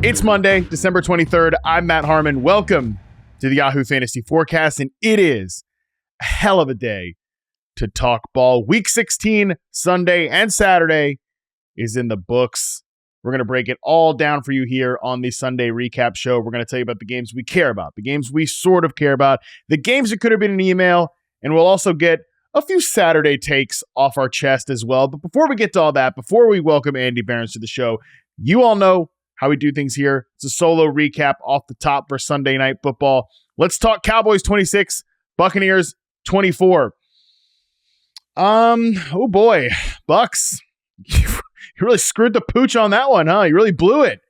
It's Monday, December 23rd. I'm Matt Harmon. Welcome to the Yahoo Fantasy Forecast, and it is a hell of a day to talk ball. Week 16, Sunday and Saturday, is in the books. We're going to break it all down for you here on the Sunday recap show. We're going to tell you about the games we care about, the games we sort of care about, the games that could have been an email, and we'll also get a few Saturday takes off our chest as well. But before we get to all that, before we welcome Andy Behrens to the show, you all know how we do things here. It's a solo recap off the top for Sunday Night Football. Let's talk Cowboys 26, Buccaneers 24. Oh boy, Bucks. You really screwed the pooch on that one, huh? You really blew it.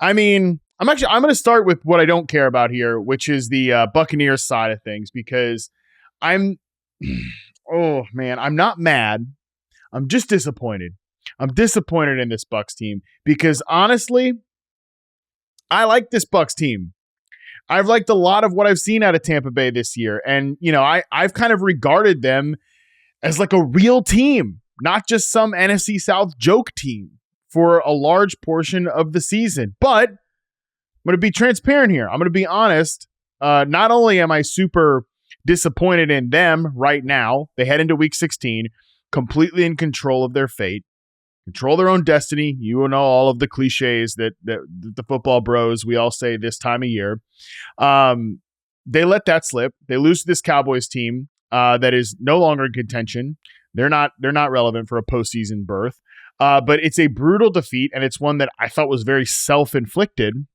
I mean, I'm going to start with what I don't care about here, which is the Buccaneers side of things, because I'm not mad. I'm just disappointed. I'm disappointed in this Bucs team because honestly, I like this Bucs team. I've liked a lot of what I've seen out of Tampa Bay this year. And, you know, I've kind of regarded them as like a real team, not just some NFC South joke team for a large portion of the season. But I'm going to be transparent here. I'm going to be honest. Not only am I super disappointed in them right now, they head into week 16 completely in control of their fate, control their own destiny. You know all of the cliches that the football bros, we all say this time of year. They let that slip. They lose to this Cowboys team that is no longer in contention. They're not relevant for a postseason berth. But it's a brutal defeat, and it's one that I thought was very self-inflicted.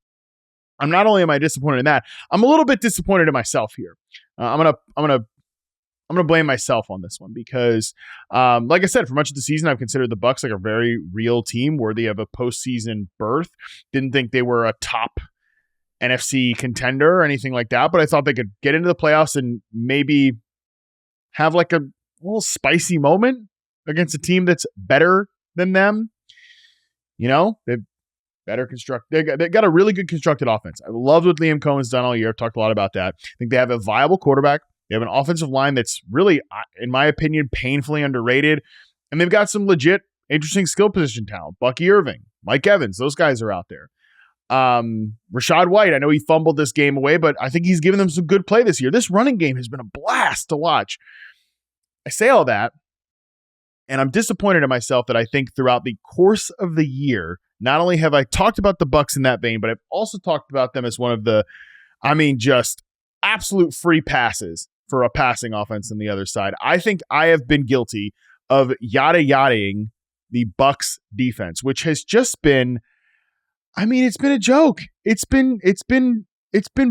Not only am I disappointed in that, I'm a little bit disappointed in myself here. I'm gonna blame myself on this one because, like I said, for much of the season, I've considered the Bucs like a very real team worthy of a postseason berth. Didn't think they were a top NFC contender or anything like that, but I thought they could get into the playoffs and maybe have like a little spicy moment against a team that's better than them. You know, they got a really good constructed offense. I loved what Liam Cohen's done all year. I've talked a lot about that. I think they have a viable quarterback. They have an offensive line that's really, in my opinion, painfully underrated. And they've got some legit, interesting skill position talent. Bucky Irving, Mike Evans, those guys are out there. Rachaad White, I know he fumbled this game away, but I think he's given them some good play this year. This running game has been a blast to watch. I say all that, and I'm disappointed in myself that I think throughout the course of the year, not only have I talked about the Bucs in that vein, but I've also talked about them as one of the, just absolute free passes for a passing offense on the other side. I think I have been guilty of yada-yadaing the Bucs defense, which has just been, it's been a joke. It's been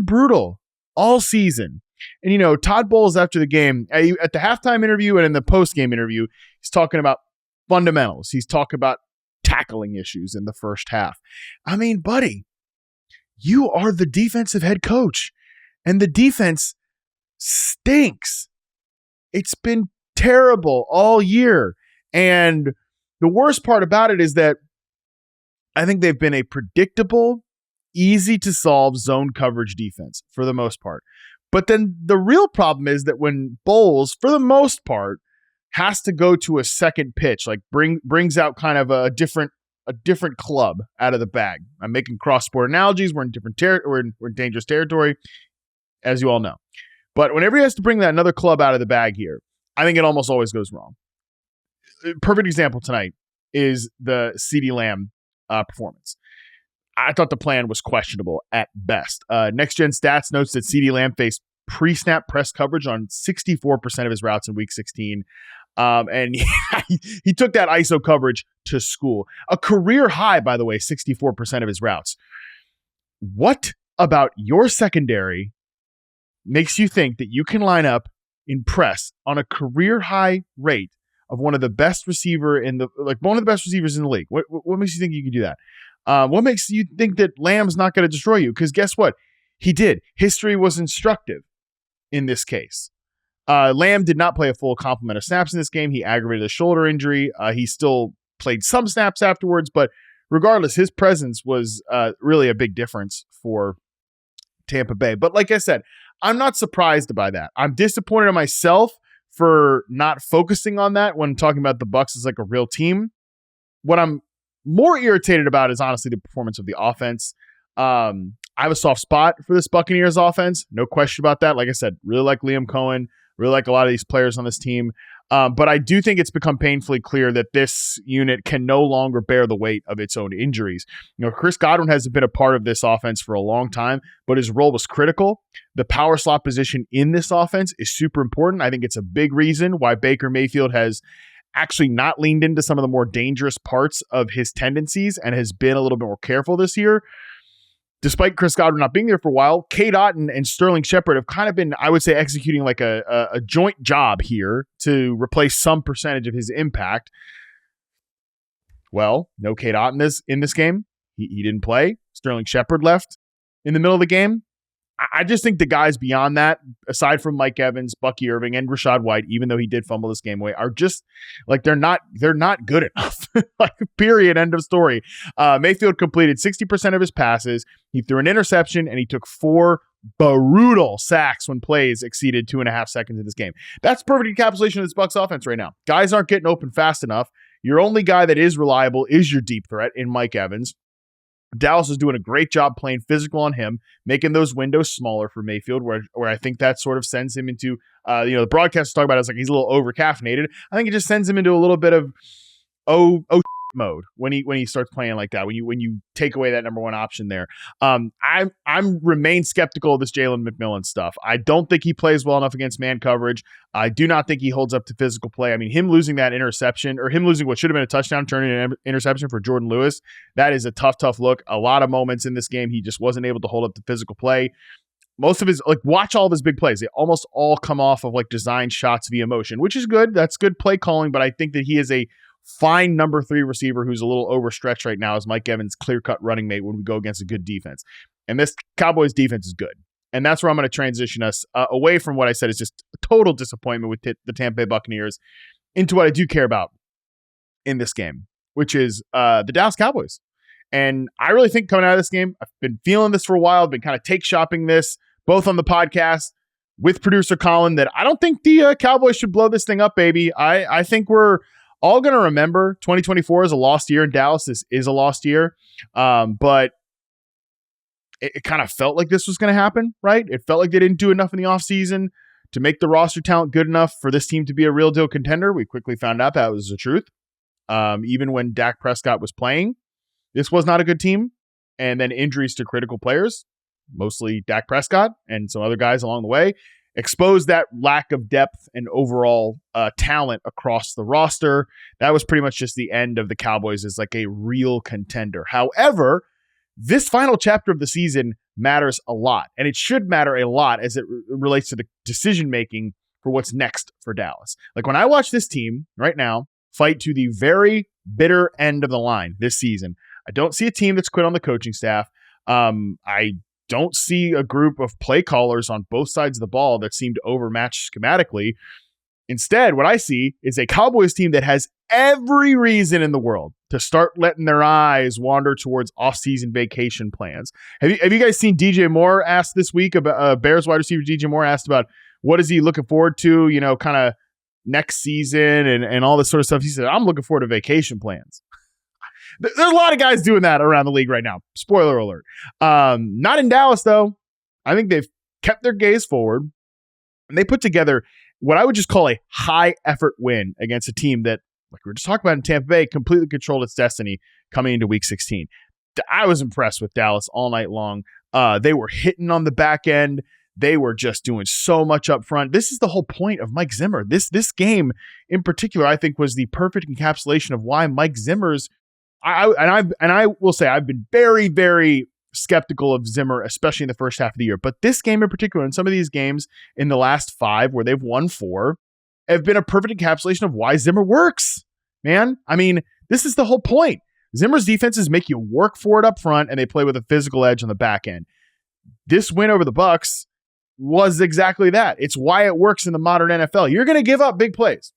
brutal all season. And, you know, Todd Bowles after the game, at the halftime interview and in the post-game interview, he's talking about fundamentals. He's talking about tackling issues in the first half. Buddy, you are the defensive head coach, and the defense stinks. It's been terrible all year. And the worst part about it is that I think they've been a predictable, easy to solve zone coverage defense for the most part. But then the real problem is that when Bowles, for the most part, has to go to a second pitch, like brings out kind of a different club out of the bag. I'm making cross-sport analogies. We're in we're in dangerous territory, as you all know. But whenever he has to bring that another club out of the bag here, I think it almost always goes wrong. Perfect example tonight is the CeeDee Lamb performance. I thought the plan was questionable at best. Next Gen Stats notes that CeeDee Lamb faced pre-snap press coverage on 64% of his routes in week 16. And he took that ISO coverage to school. A career high, by the way, 64% of his routes. What about your secondary makes you think that you can line up in press on a career high rate of one of the best receivers in the league? What makes you think you can do that? What makes you think that Lamb's not going to destroy you? Because guess what? He did. History was instructive in this case. Lamb did not play a full complement of snaps in this game. He aggravated a shoulder injury. He still played some snaps afterwards, but regardless, his presence was really a big difference for Tampa Bay. But like I said, I'm not surprised by that. I'm disappointed in myself for not focusing on that when talking about the Bucs as like a real team. What I'm more irritated about is honestly the performance of the offense. I have a soft spot for this Buccaneers offense. No question about that. Like I said, really like Liam Cohen, really like a lot of these players on this team. But I do think it's become painfully clear that this unit can no longer bear the weight of its own injuries. Chris Godwin hasn't been a part of this offense for a long time, but his role was critical. The power slot position in this offense is super important. I think it's a big reason why Baker Mayfield has actually not leaned into some of the more dangerous parts of his tendencies and has been a little bit more careful this year. Despite Chris Godwin not being there for a while, Cade Otton and Sterling Shepard have kind of been, I would say, executing like a joint job here to replace some percentage of his impact. Well, no Cade Otton in this game. He didn't play. Sterling Shepard left in the middle of the game. I just think the guys beyond that, aside from Mike Evans, Bucky Irving, and Rachaad White, even though he did fumble this game away, are just like they're not good enough. Like, period, end of story. Mayfield completed 60% of his passes. He threw an interception, and he took 4 brutal sacks when plays exceeded 2.5 seconds in this game. That's perfect encapsulation of this Bucs offense right now. Guys aren't getting open fast enough. Your only guy that is reliable is your deep threat in Mike Evans. Dallas is doing a great job playing physical on him, making those windows smaller for Mayfield, where I think that sort of sends him into, the broadcast talk about it as like he's a little over caffeinated. I think it just sends him into a little bit of mode when he starts playing like that. When you take away that number one option there, I'm remain skeptical of this Jalen McMillan stuff. I don't think he plays well enough against man coverage. I do not think he holds up to physical play. I mean, him losing that interception, or him losing what should have been a touchdown, turning an interception for Jordan Lewis, that is a tough look. A lot of moments in this game he just wasn't able to hold up to physical play. Most of his, watch all of his big plays. They almost all come off of design shots via motion, which is good. That's good play calling, but I think that he is a fine number 3 receiver who's a little overstretched right now as Mike Evans' clear-cut running mate when we go against a good defense. And this Cowboys defense is good. And that's where I'm going to transition us away from what I said is just a total disappointment with the Tampa Bay Buccaneers into what I do care about in this game, which is the Dallas Cowboys. And I really think coming out of this game, I've been feeling this for a while, been kind of take shopping this, both on the podcast with producer Colin, that I don't think the Cowboys should blow this thing up, baby. I think we're all going to remember 2024 is a lost year in Dallas. This is a lost year. But it kind of felt like this was going to happen, right? It felt like they didn't do enough in the offseason to make the roster talent good enough for this team to be a real deal contender. We quickly found out that was the truth. Even when Dak Prescott was playing, this was not a good team. And then injuries to critical players, mostly Dak Prescott and some other guys along the way, exposed that lack of depth and overall talent across the roster. That was pretty much just the end of the Cowboys as like a real contender. However, this final chapter of the season matters a lot, and it should matter a lot as it relates to the decision-making for what's next for Dallas. Like, when I watch this team right now fight to the very bitter end of the line this season, I don't see a team that's quit on the coaching staff. I don't see a group of play callers on both sides of the ball that seem to overmatch schematically. Instead, what I see is a Cowboys team that has every reason in the world to start letting their eyes wander towards off-season vacation plans. Have you guys seen DJ Moore asked this week about Bears wide receiver DJ Moore asked about what is he looking forward to, kind of next season and all this sort of stuff. He said, I'm looking forward to vacation plans. There's a lot of guys doing that around the league right now. Spoiler alert. Not in Dallas, though. I think they've kept their gaze forward, and they put together what I would just call a high-effort win against a team that, like we were just talking about in Tampa Bay, completely controlled its destiny coming into Week 16. I was impressed with Dallas all night long. They were hitting on the back end. They were just doing so much up front. This is the whole point of Mike Zimmer. This game in particular, I think, was the perfect encapsulation of why Mike Zimmer's I will say I've been very, very skeptical of Zimmer, especially in the first half of the year. But this game in particular, and some of these games in the last 5 where they've won 4, have been a perfect encapsulation of why Zimmer works, man. I mean, this is the whole point. Zimmer's defenses make you work for it up front, and they play with a physical edge on the back end. This win over the Bucs was exactly that. It's why it works in the modern NFL. You're going to give up big plays.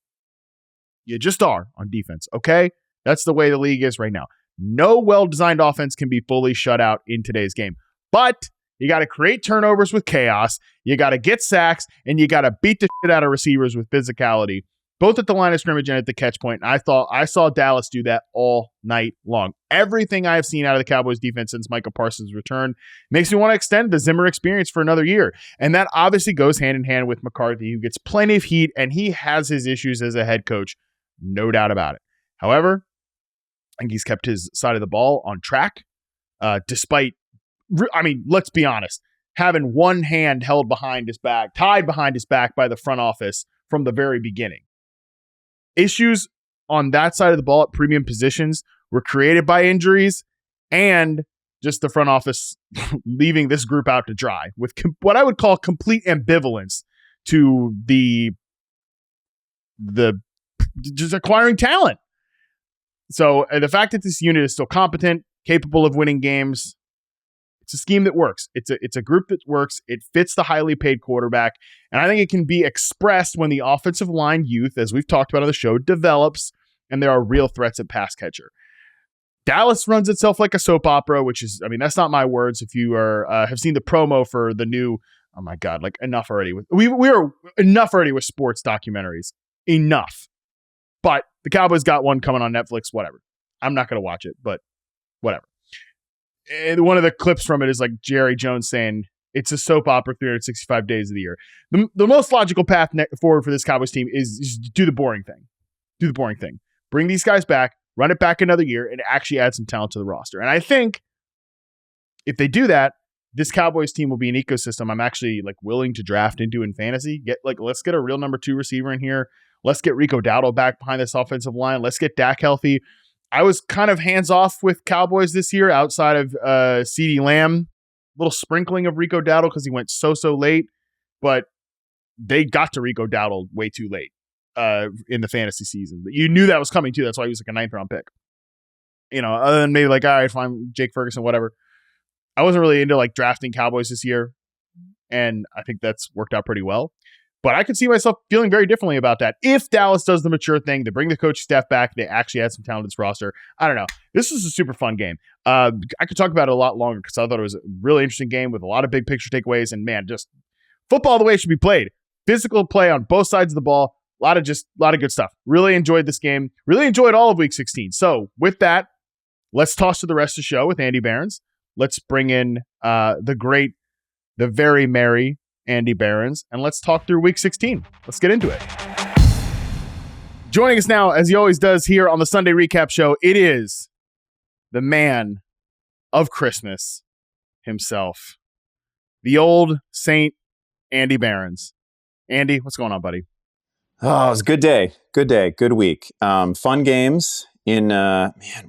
You just are on defense, okay? That's the way the league is right now. No well-designed offense can be fully shut out in today's game. But you got to create turnovers with chaos. You got to get sacks, and you got to beat the shit out of receivers with physicality. both at the line of scrimmage and at the catch point. And I saw Dallas do that all night long. Everything I have seen out of the Cowboys defense since Micah Parsons' return makes me want to extend the Zimmer experience for another year. And that obviously goes hand in hand with McCarthy, who gets plenty of heat, and he has his issues as a head coach, no doubt about it. However, I think he's kept his side of the ball on track, despite, let's be honest, having one hand held behind his back, tied behind his back by the front office from the very beginning. Issues on that side of the ball at premium positions were created by injuries and just the front office leaving this group out to dry with what I would call complete ambivalence to the just acquiring talent. So the fact that this unit is still competent, capable of winning games, it's a scheme that works. It's a group that works. It fits the highly paid quarterback. And I think it can be expressed when the offensive line youth, as we've talked about on the show, develops and there are real threats at pass catcher. Dallas runs itself like a soap opera, which is, that's not my words. If you have seen the promo for the new, oh my God, like enough already. We are enough already with sports documentaries. Enough. But the Cowboys got one coming on Netflix, whatever. I'm not going to watch it, but whatever. And one of the clips from it is like Jerry Jones saying it's a soap opera 365 days of the year. The most logical path forward for this Cowboys team is do the boring thing. Do the boring thing. Bring these guys back, run it back another year, and actually add some talent to the roster. And I think if they do that, this Cowboys team will be an ecosystem I'm actually willing to draft into in fantasy. Let's get a real number 2 receiver in here. Let's get Rico Dowdle back behind this offensive line. Let's get Dak healthy. I was kind of hands-off with Cowboys this year outside of CeeDee Lamb. A little sprinkling of Rico Dowdle because he went so late. But they got to Rico Dowdle way too late in the fantasy season. But you knew that was coming too. That's why he was a 9th-round pick. Other than maybe all right, fine, Jake Ferguson, whatever. I wasn't really into drafting Cowboys this year. And I think that's worked out pretty well. But I could see myself feeling very differently about that. If Dallas does the mature thing, they bring the coaching staff back, they actually add some talent to this roster. I don't know. This is a super fun game. I could talk about it a lot longer because I thought it was a really interesting game with a lot of big picture takeaways. And man, just football the way it should be played. Physical play on both sides of the ball. A lot of good stuff. Really enjoyed this game. Really enjoyed all of Week 16. So with that, let's toss to the rest of the show with Andy Behrens. Let's bring in the very merry Andy Behrens, and let's talk through Week 16. Let's get into it. Joining us now, as he always does here on the Sunday Recap Show, it is the man of Christmas himself, the old Saint Andy Behrens. Andy, what's going on, buddy? Oh, it was a good day. Good day. Good week. Fun games in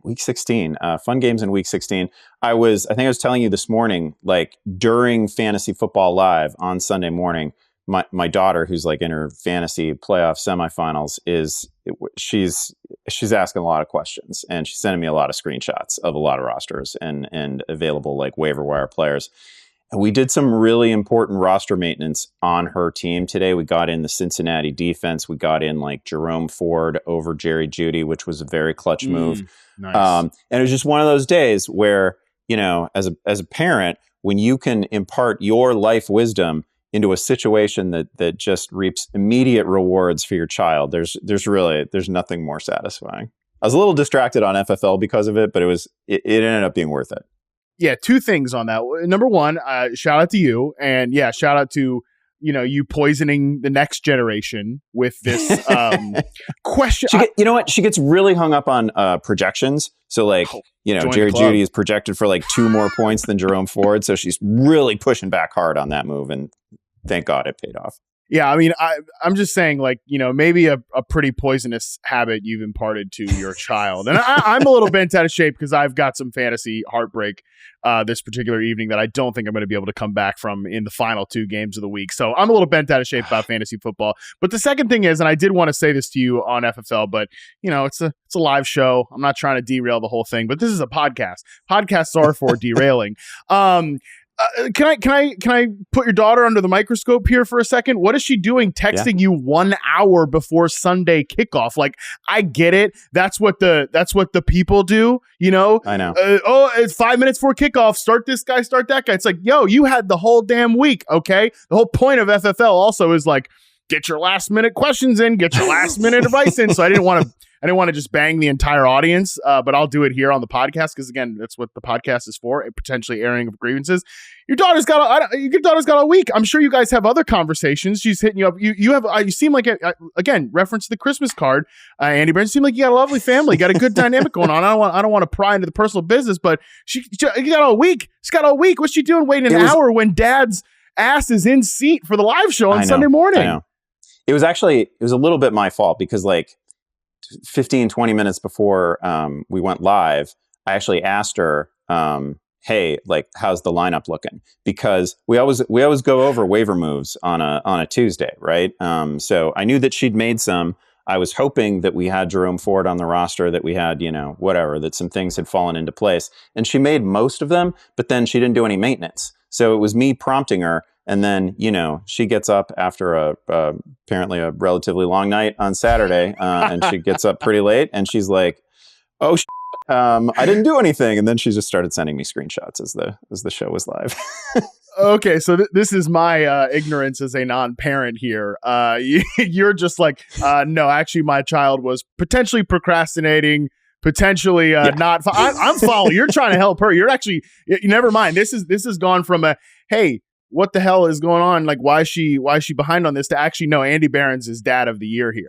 Week 16. Fun games in Week 16. I think I was telling you this morning, during Fantasy Football Live on Sunday morning, my daughter, who's in her fantasy playoff semifinals, she's asking a lot of questions, and she's sending me a lot of screenshots of a lot of rosters and available waiver wire players. And we did some really important roster maintenance on her team today. We got in the Cincinnati defense. We got in Jerome Ford over Jerry Jeudy, which was a very clutch move. Nice. And it was just one of those days where, as a parent, when you can impart your life wisdom into a situation that just reaps immediate rewards for your child, there's nothing more satisfying. I was a little distracted on FFL because of it, but it ended up being worth it. Yeah, 2 things on that. Number 1, shout out to you. And yeah, shout out to, you poisoning the next generation with this question. You know what? She gets really hung up on projections. So Jerry Jeudy is projected for 2 more points than Jerome Ford. So she's really pushing back hard on that move. And thank God it paid off. Yeah, I'm just saying, maybe a pretty poisonous habit you've imparted to your child. And I'm a little bent out of shape because I've got some fantasy heartbreak this particular evening that I don't think I'm going to be able to come back from in the final 2 games of the week. So I'm a little bent out of shape about fantasy football. But the second thing is, and I did want to say this to you on FFL, but it's a live show. I'm not trying to derail the whole thing, but this is a podcast. Podcasts are for derailing. Can I put your daughter under the microscope here for a second? What is she doing texting you 1 hour before Sunday kickoff? I get it. That's what the people do, I know. It's 5 minutes before kickoff. Start this guy, start that guy. It's yo, you had the whole damn week, okay? The whole point of FFL also is get your last minute questions in, get your last minute advice in. So I didn't want to just bang the entire audience, but I'll do it here on the podcast because again, that's what the podcast is for, a potentially airing of grievances. Your daughter's got a week. I'm sure you guys have other conversations. She's hitting you up. You seem like again, reference to the Christmas card, Andy Behrens. You seem like you got a lovely family, got a good dynamic going on. I don't want to pry into the personal business, but you got a week. She's got a week. What's she doing waiting an hour when Dad's ass is in seat for the live show on Sunday morning? I know. It was a little bit my fault because like 15, 20 minutes before we went live, I actually asked her, hey, like, how's the lineup looking? Because we always go over waiver moves on a Tuesday, right? So I knew that she'd made some. I was hoping that we had Jerome Ford on the roster, that we had, that some things had fallen into place. And she made most of them, but then she didn't do any maintenance. So it was me prompting her. And then, she gets up after apparently a relatively long night on Saturday, and she gets up pretty late, and she's like, "Oh, I didn't do anything." And then she just started sending me screenshots as the show was live. Okay, so this is my ignorance as a non-parent here. You're just like, no, actually, my child was potentially procrastinating. Potentially not. I'm following. You're trying to help her. You're actually. Never mind. This has gone from a hey, what the hell is going on? Like, why is she behind on this? To actually, no, Andy Behrens is dad of the year here.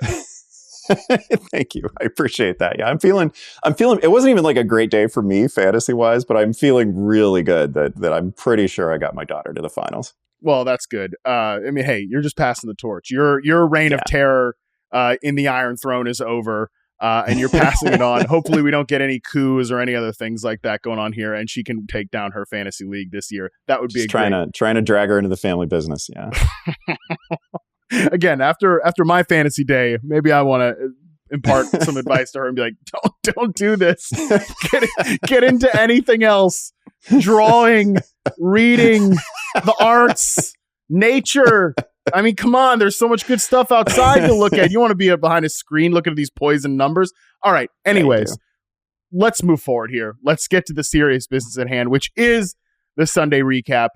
Thank you. I appreciate that. Yeah, I'm feeling. It wasn't even like a great day for me fantasy wise, but I'm feeling really good that I'm pretty sure I got my daughter to the finals. Well, that's good. Hey, you're just passing the torch. Your reign of terror in the Iron Throne is over. And you're passing it on. Hopefully we don't get any coups or any other things like that going on here, and she can take down her fantasy league this year. That would be trying to drag her into the family business. Yeah. Again, after my fantasy day, maybe I want to impart some advice to her and be like, don't do this. Get into anything else. Drawing, reading, the arts, nature. I mean, come on. There's so much good stuff outside to look at. You want to be behind a screen looking at these poison numbers. All right. Anyways, let's move forward here. Let's get to the serious business at hand, which is the Sunday recap.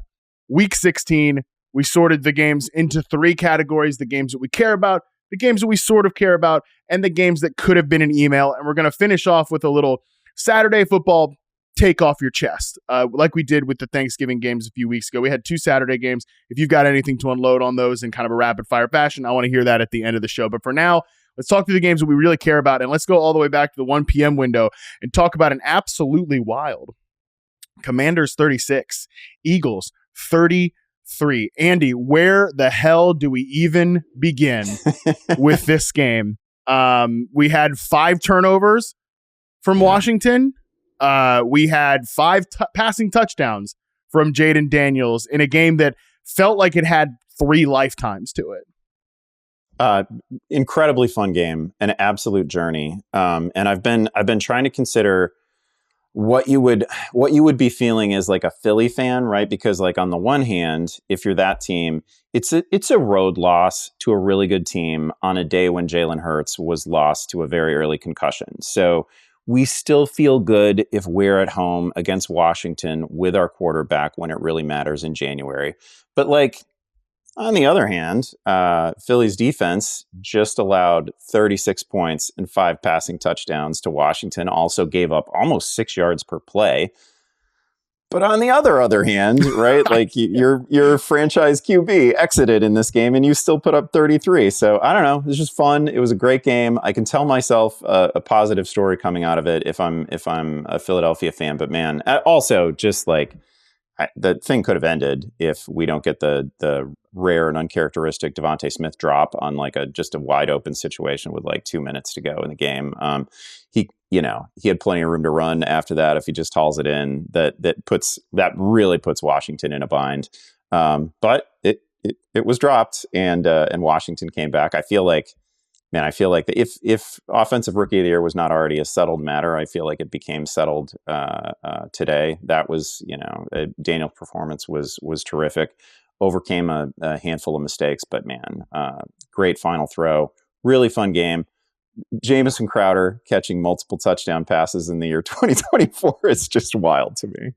Week 16, we sorted the games into 3 categories: the games that we care about, the games that we sort of care about, and the games that could have been an email. And we're going to finish off with a little Saturday football take off your chest, like we did with the Thanksgiving games a few weeks ago. We had 2 Saturday games. If you've got anything to unload on those in kind of a rapid fire fashion, I want to hear that at the end of the show. But for now, let's talk through the games that we really care about, and let's go all the way back to the 1 p.m. window and talk about an absolutely wild Commanders 36, Eagles 33. Andy, where the hell do we even begin with this game? We had 5 turnovers from Washington. We had 5 passing touchdowns from Jayden Daniels in a game that felt like it had 3 lifetimes to it. Incredibly fun game, an absolute journey. And I've been trying to consider what you would be feeling as like a Philly fan, right? Because like on the one hand, if you're that team, it's a road loss to a really good team on a day when Jalen Hurts was lost to a very early concussion. So we still feel good if we're at home against Washington with our quarterback when it really matters in January. But like, on the other hand, Philly's defense just allowed 36 points and 5 passing touchdowns to Washington, also gave up almost 6 yards per play. But on the other hand, right, like your franchise QB exited in this game and you still put up 33. So I don't know. It was just fun. It was a great game. I can tell myself a positive story coming out of it if I'm a Philadelphia fan. But man, also just like the thing could have ended if we don't get the rare and uncharacteristic Devontae Smith drop on like just a wide open situation with like 2 minutes to go in the game. He had plenty of room to run after that if he just hauls it in. That really puts Washington in a bind. But it was dropped and Washington came back. I feel like if offensive rookie of the year was not already a settled matter, I feel like it became settled today. That was, Daniel's performance was terrific. Overcame a handful of mistakes, but man, great final throw. Really fun game. Jamison Crowder catching multiple touchdown passes in the year 2024 is just wild to me.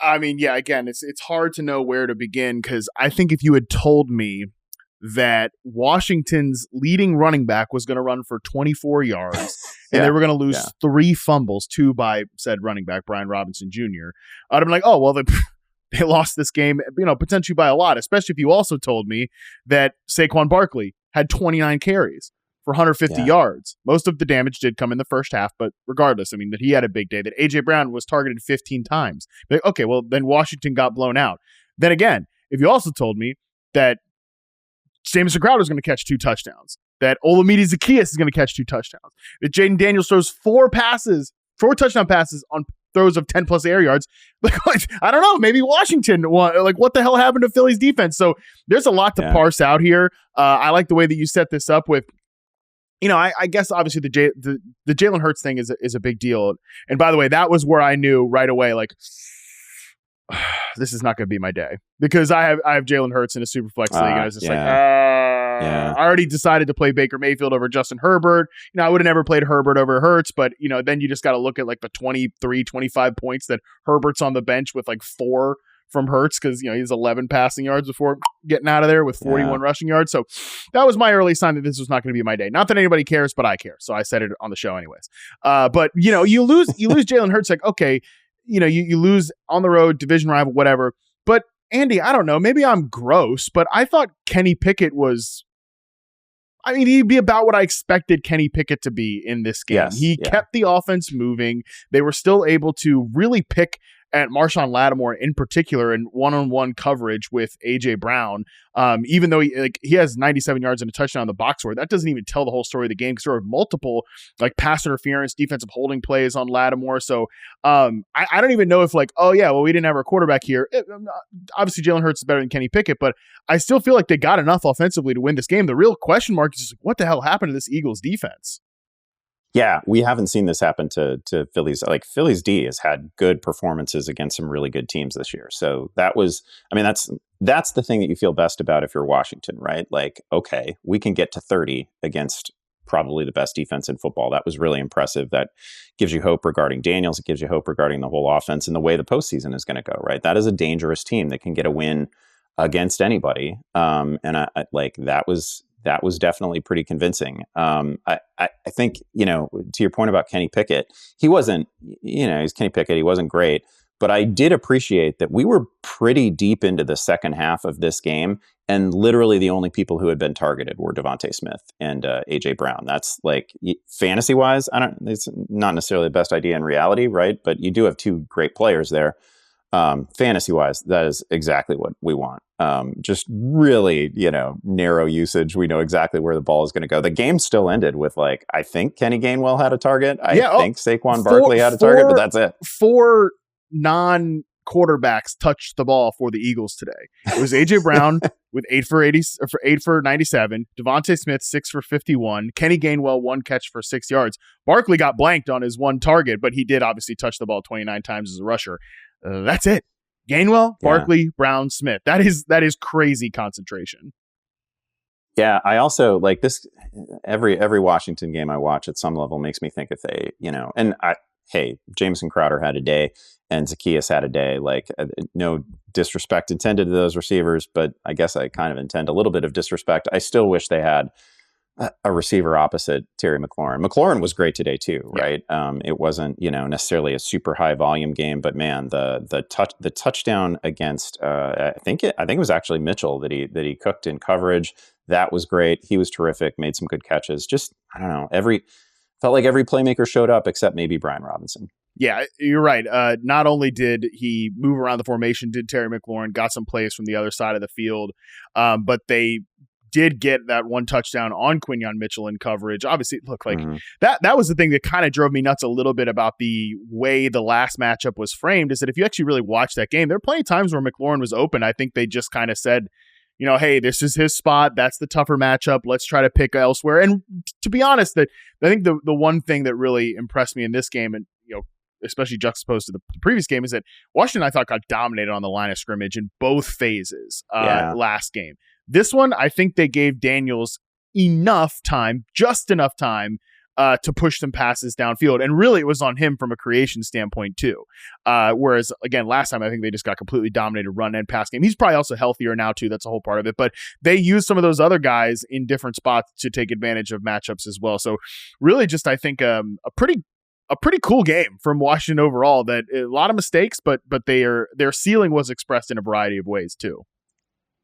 I mean, yeah, again, it's hard to know where to begin because I think if you had told me that Washington's leading running back was going to run for 24 yards and they were going to lose 3 fumbles, 2 by said running back, Brian Robinson Jr., I'd have been like, oh, well, they lost this game, potentially by a lot, especially if you also told me that Saquon Barkley had 29 carries for 150 yards. Most of the damage did come in the first half, but regardless, that he had a big day, that A.J. Brown was targeted 15 times. Like, okay, well, then Washington got blown out. Then again, if you also told me that Jamison Crowder is going to catch 2 touchdowns, that Olamide Zaccheaus is going to catch 2 touchdowns, that Jayden Daniels throws 4 touchdown passes on throws of 10 plus air yards. Like, I don't know, maybe Washington won. Like, what the hell happened to Philly's defense? So there's a lot to parse out here. I like the way that you set this up with, I guess obviously the Jalen Hurts thing is a big deal. And by the way, that was where I knew right away, like, this is not going to be my day, because I have Jalen Hurts in a super flex league, and I was just I already decided to play Baker Mayfield over Justin Herbert. I would have never played Herbert over Hurts, but then you just got to look at like the 23, 25 points that Herbert's on the bench with like 4 from Hurts, because he's 11 passing yards before getting out of there with 41 rushing yards. So that was my early sign that this was not going to be my day. Not that anybody cares, but I care, so I said it on the show anyways. But you lose Jalen Hurts, like, okay, you lose on the road, division rival, whatever. But Andy, I don't know, maybe I'm gross, but I thought Kenny Pickett was, he'd be about what I expected Kenny Pickett to be in this game. Yes, he kept the offense moving. They were still able to really pick at Marshawn Lattimore in particular in one-on-one coverage with A.J. Brown. Even though he has 97 yards and a touchdown on the box score, that doesn't even tell the whole story of the game, because there were multiple like pass interference, defensive holding plays on Lattimore. So I don't even know if we didn't have our quarterback here. Obviously, Jalen Hurts is better than Kenny Pickett, but I still feel like they got enough offensively to win this game. The real question mark is just like, what the hell happened to this Eagles defense? Yeah, we haven't seen this happen to Philly's. Like, Philly's D has had good performances against some really good teams this year. So that was, that's the thing that you feel best about if you're Washington, right? Like, okay, we can get to 30 against probably the best defense in football. That was really impressive. That gives you hope regarding Daniels. It gives you hope regarding the whole offense and the way the postseason is going to go, right? That is a dangerous team that can get a win against anybody. And that was definitely pretty convincing. I think, to your point about Kenny Pickett, he wasn't, he's Kenny Pickett. He wasn't great, but I did appreciate that we were pretty deep into the second half of this game, and literally the only people who had been targeted were Devontae Smith and A.J. Brown. That's like, fantasy wise, it's not necessarily the best idea in reality, right? But you do have 2 great players there. Fantasy wise, that is exactly what we want. Just really, narrow usage. We know exactly where the ball is going to go. The game still ended with I think Kenny Gainwell had a target. I think Saquon Barkley had a target, but that's it. 4 non-quarterbacks touched the ball for the Eagles today. It was A.J. Brown with 8 for 97. Devontae Smith 6 for 51. Kenny Gainwell 1 catch for 6 yards. Barkley got blanked on his 1 target, but he did obviously touch the ball 29 times as a rusher. That's it. Gainwell, Barkley, Brown, Smith. That is crazy concentration. Yeah, I also like this. Every Washington game I watch at some level makes me think if they, Jamison Crowder had a day and Zaccheaus had a day. Like, no disrespect intended to those receivers, but I guess I kind of intend a little bit of disrespect. I still wish they had a receiver opposite Terry McLaurin. McLaurin was great today too, right? It wasn't, necessarily a super high volume game, but man, the touchdown against I think it was actually Mitchell that he cooked in coverage. That was great. He was terrific. Made some good catches. Just, I don't know, felt like every playmaker showed up except maybe Brian Robinson. Yeah, you're right. Not only did he move around the formation, did Terry McLaurin, got some plays from the other side of the field, but they did get that 1 touchdown on Quinyon Mitchell in coverage. Obviously, look, like that was the thing that kind of drove me nuts a little bit about the way the last matchup was framed, is that if you actually really watch that game, there are plenty of times where McLaurin was open. I think they just kind of said, hey, this is his spot. That's the tougher matchup. Let's try to pick elsewhere. And to be honest, that I think the one thing that really impressed me in this game, and especially juxtaposed to the previous game, is that Washington, I thought, got dominated on the line of scrimmage in both phases last game. This one, I think they gave Daniels just enough time to push some passes downfield. And really, it was on him from a creation standpoint too. Whereas, again, last time I think they just got completely dominated run and pass game. He's probably also healthier now too. That's a whole part of it. But they used some of those other guys in different spots to take advantage of matchups as well. So really, just I think a pretty cool game from Washington overall. That a lot of mistakes, but their ceiling was expressed in a variety of ways too.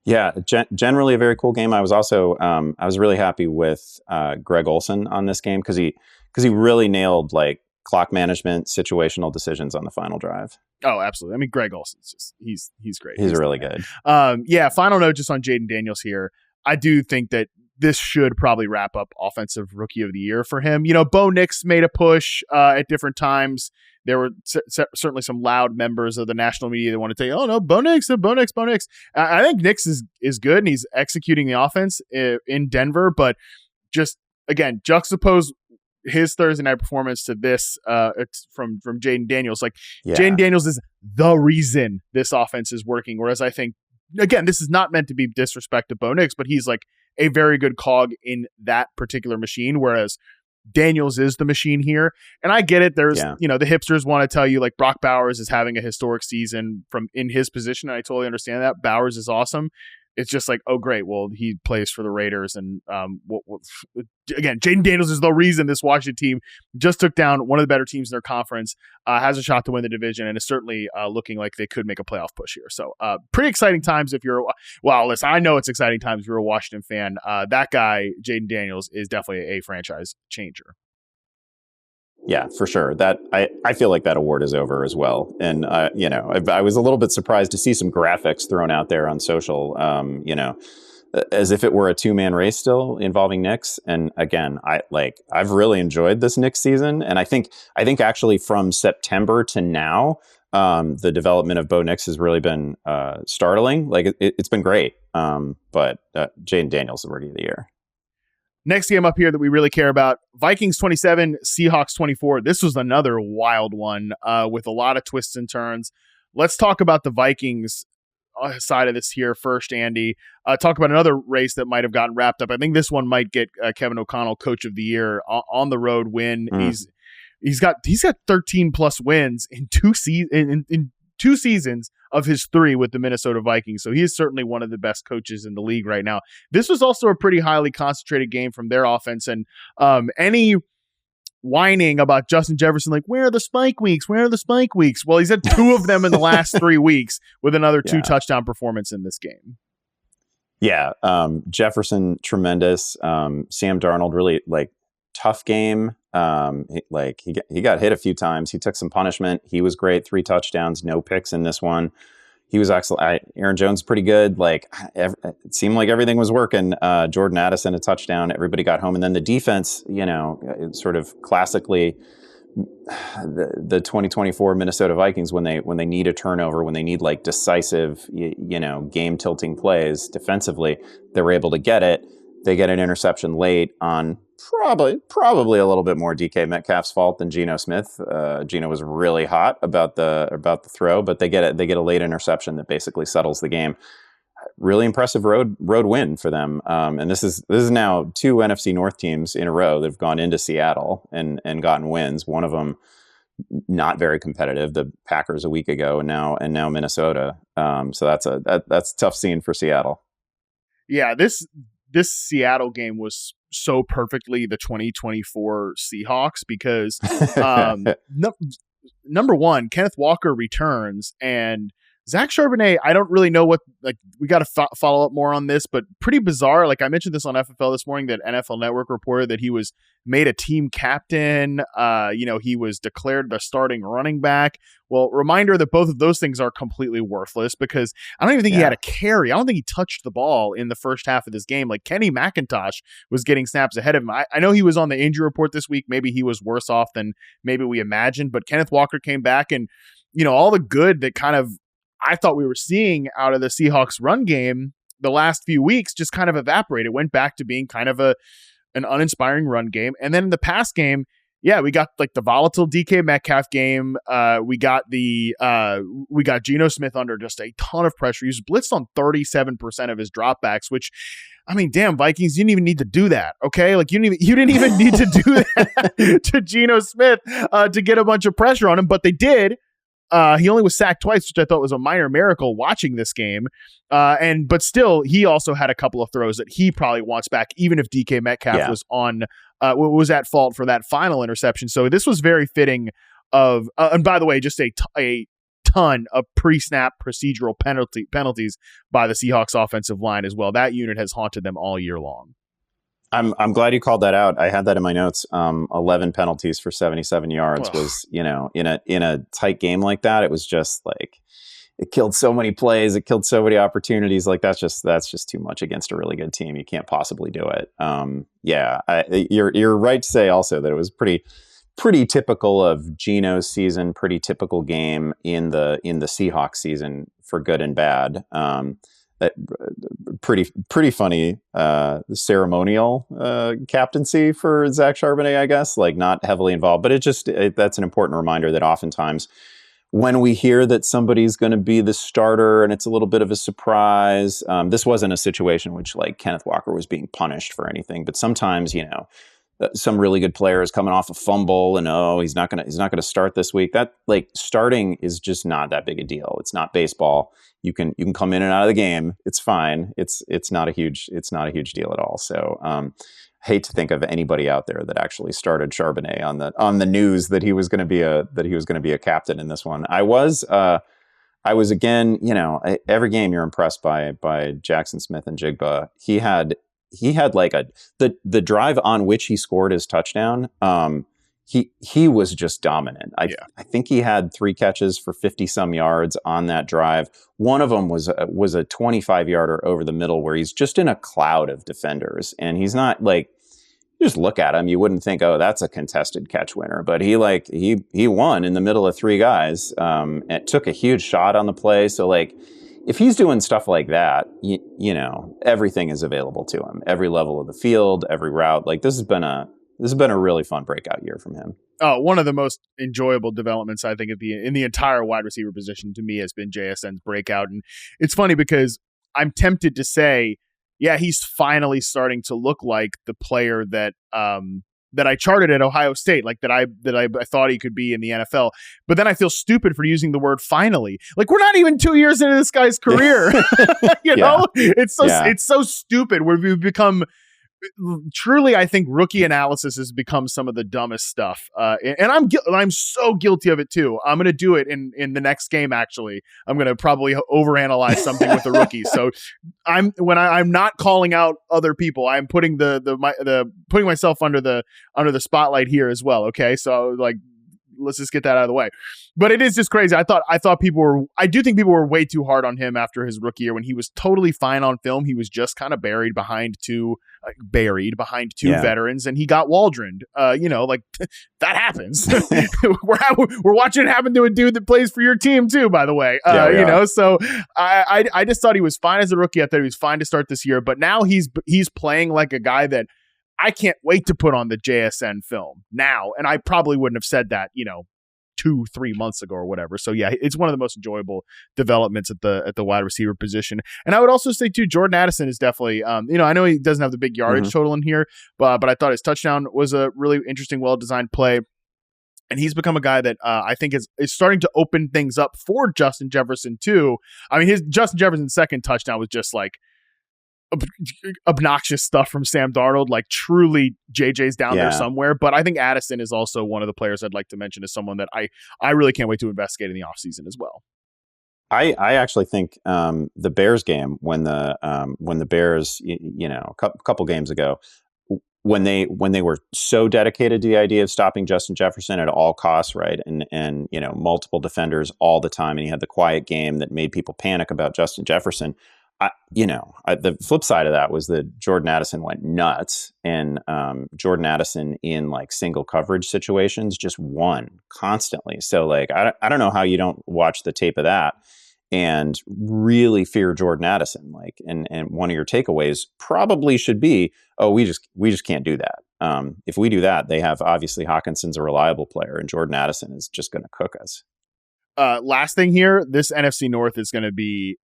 Yeah, generally a very cool game. I was also I was really happy with Greg Olson on this game because he really nailed like clock management, situational decisions on the final drive. Oh, absolutely. I mean, Greg Olson's just he's great. He's really good. Yeah. Final note just on Jayden Daniels here. I do think that this should probably wrap up Offensive Rookie of the Year for him. You know, Bo Nix made a push at different times. There were certainly some loud members of the national media that want to tell you, oh, no, Bo Nix. I think Nix is good, and he's executing the offense in Denver. But just, again, juxtapose his Thursday night performance to this from Jayden Daniels. Like, Jayden Daniels is the reason this offense is working, whereas I think, again, this is not meant to be disrespect to Bo Nix, but he's like a very good cog in that particular machine, whereas Daniels is the machine here. And I get it. There's, the hipsters want to tell you like Brock Bowers is having a historic season from in his position. And I totally understand that. Bowers is awesome. It's just like, oh, great. Well, he plays for the Raiders. And again, Jayden Daniels is the reason this Washington team just took down one of the better teams in their conference, has a shot to win the division, and is certainly looking like they could make a playoff push here. So pretty exciting times if you're listen, I know it's exciting times if you're a Washington fan. That guy, Jayden Daniels, is definitely a franchise changer. Yeah, for sure. That I feel like that award is over as well. And, I was a little bit surprised to see some graphics thrown out there on social, as if it were a two-man race still involving Knicks. And again, I've really enjoyed this Knicks season. And I think actually from September to now, the development of Bo Nix has really been startling. Like it's been great. But Jayden Daniels, the Rookie of the Year. Next game up here that we really care about, Vikings 27, Seahawks 24. This was another wild one with a lot of twists and turns. Let's talk about the Vikings side of this here first, Andy. Talk about another race that might have gotten wrapped up. I think this one might get Kevin O'Connell Coach of the Year on the road win. He's got 13 plus wins in two seasons of his 3 with the Minnesota Vikings. So he is certainly one of the best coaches in the league right now. This was also a pretty highly concentrated game from their offense. And any whining about Justin Jefferson, like, where are the spike weeks? Well, he's had 2 of them in the last 3 weeks with another 2 touchdown performance in this game. Yeah. Jefferson, tremendous. Sam Darnold, really tough game. He got hit a few times. He took some punishment. He was great. 3 touchdowns, no picks in this one. He was excellent. Aaron Jones, pretty good. It seemed like everything was working. Jordan Addison, a touchdown. Everybody got home. And then the defense, sort of classically the 2024 Minnesota Vikings, when they need a turnover, when they need decisive, game tilting plays defensively, they were able to get it. They get an interception late on probably a little bit more DK Metcalf's fault than Geno Smith. Geno was really hot about the throw, but they get a late interception that basically settles the game. Really impressive road win for them. And this is now 2 NFC North teams in a row that have gone into Seattle and gotten wins. One of them not very competitive, the Packers a week ago, and now Minnesota. So that's a tough scene for Seattle. Yeah, this Seattle game was so perfectly the 2024 Seahawks because number one, Kenneth Walker returns, and Zach Charbonnet, I don't really know we got to follow up more on this, but pretty bizarre. Like I mentioned this on FFL this morning, that NFL Network reported that he was made a team captain. He was declared the starting running back. Well, reminder that both of those things are completely worthless because I don't even think he had a carry. I don't think he touched the ball in the first half of this game. Like Kenny McIntosh was getting snaps ahead of him. I know he was on the injury report this week. Maybe he was worse off than maybe we imagined, but Kenneth Walker came back, and all the good that kind of I thought we were seeing out of the Seahawks run game the last few weeks just kind of evaporated, went back to being kind of an uninspiring run game. And then in the pass game, we got the volatile DK Metcalf game. We got Geno Smith under just a ton of pressure. He was blitzed on 37% of his dropbacks, which I mean, damn, Vikings, you didn't even need to do that, okay? Like, you didn't even need to do that to Geno Smith to get a bunch of pressure on him, but they did. He only was sacked twice, which I thought was a minor miracle watching this game. But still, he also had a couple of throws that he probably wants back, even if DK Metcalf was at fault for that final interception. So this was very fitting of, and by the way, just a ton of pre-snap procedural penalties by the Seahawks offensive line as well. That unit has haunted them all year long. I'm glad you called that out. I had that in my notes. 11 penalties for 77 yards was, in a tight game like that. It was just like, it killed so many plays. It killed so many opportunities. Like that's just too much against a really good team. You can't possibly do it. You're right to say also that it was pretty typical of Geno's season, pretty typical game in the Seahawks season for good and bad. Pretty funny ceremonial captaincy for Zach Charbonnet, I guess, like not heavily involved, but that's an important reminder that oftentimes when we hear that somebody's going to be the starter and it's a little bit of a surprise, this wasn't a situation which like Kenneth Walker was being punished for anything, but sometimes, some really good player is coming off a fumble and he's not gonna start this week. That like starting is just not that big a deal. It's not baseball. You can come in and out of the game. It's fine. It's not a huge deal at all. So hate to think of anybody out there that actually started Charbonnet on the news that he was going to be a captain in this one. I was again, every game you're impressed by Jaxon Smith-Njigba. He had like the drive on which he scored his touchdown. He was just dominant. I think he had 3 catches for 50 some yards on that drive. One of them was a 25 yarder over the middle where he's just in a cloud of defenders, and he's not like, you just look at him, you wouldn't think, oh, that's a contested catch winner, but he won in the middle of 3 guys. And took a huge shot on the play. So like, if he's doing stuff like that, everything is available to him. Every level of the field, every route. Like this has been a really fun breakout year from him. Oh, one of the most enjoyable developments I think in the entire wide receiver position to me has been JSN's breakout, and it's funny because I'm tempted to say, yeah, he's finally starting to look like the player that I charted at Ohio State, like that I thought he could be in the NFL. But then I feel stupid for using the word finally. Like we're not even 2 years into this guy's career. It's so stupid where we've become truly, I think rookie analysis has become some of the dumbest stuff. And I'm so guilty of it too. I'm going to do it in the next game. Actually, I'm going to probably overanalyze something with the rookie. So I'm not calling out other people. I'm putting putting myself under the spotlight here as well. Okay. So like, let's just get that out of the way. But it is just crazy. I do think people were way too hard on him after his rookie year when he was totally fine on film. He was just kind of buried behind two veterans, and he got Waldroned. That happens. we're watching it happen to a dude that plays for your team too, by the way. So I just thought he was fine as a rookie. I thought he was fine to start this year, but now he's playing like a guy that I can't wait to put on the JSN film now. And I probably wouldn't have said that, 2-3 months ago or whatever. So yeah, it's one of the most enjoyable developments at the wide receiver position. And I would also say too, Jordan Addison is definitely, I know he doesn't have the big yardage total in here, but I thought his touchdown was a really interesting, well-designed play. And he's become a guy that I think is starting to open things up for Justin Jefferson too. I mean, his Justin Jefferson's second touchdown was just like obnoxious stuff from Sam Darnold, like truly JJ's down there somewhere. But I think Addison is also one of the players I'd like to mention as someone that I really can't wait to investigate in the offseason as well. I actually think the Bears game when the Bears, a couple games ago, when they were so dedicated to the idea of stopping Justin Jefferson at all costs, right? And multiple defenders all the time, and he had the quiet game that made people panic about Justin Jefferson. The flip side of that was that Jordan Addison went nuts, and Jordan Addison in like single coverage situations just won constantly. So like, I don't know how you don't watch the tape of that and really fear Jordan Addison. Like, and one of your takeaways probably should be, oh, we just can't do that. If we do that, they have obviously Hawkinson's a reliable player, and Jordan Addison is just going to cook us. Last thing here, this NFC North is going to be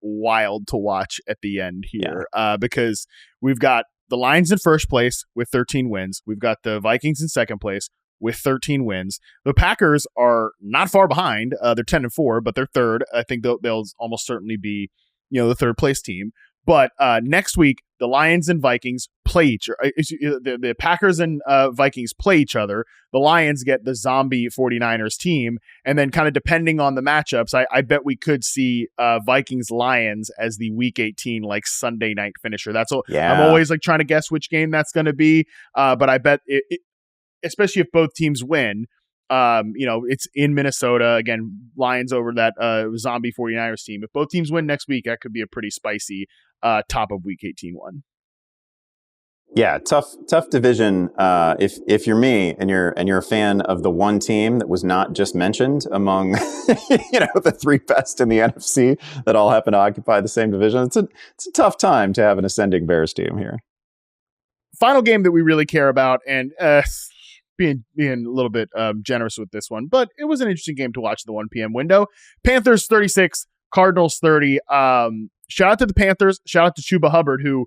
wild to watch at the end here because we've got the Lions in first place with 13 wins. We've got the Vikings in second place with 13 wins. The Packers are not far behind. They're 10-4, but they're third. I think they'll almost certainly be, the third place team. But next week, the Lions and Vikings play the Packers and Vikings play each other. The Lions get the zombie 49ers team. And then kind of depending on the matchups, I bet we could see Vikings-Lions as the Week 18 like Sunday night finisher. I'm always like trying to guess which game that's going to be. But I bet especially if both teams win, it's in Minnesota. Again, Lions over that zombie 49ers team. If both teams win next week, that could be a pretty spicy top of Week 18 one. Yeah, tough division. If you're me and you're a fan of the one team that was not just mentioned among the three best in the NFC that all happen to occupy the same division, it's a tough time to have an ascending Bears team here. Final game that we really care about, and being a little bit generous with this one, but it was an interesting game to watch the 1 p.m. window. Panthers 36, Cardinals 30. Shout out to the Panthers. Shout out to Chuba Hubbard, who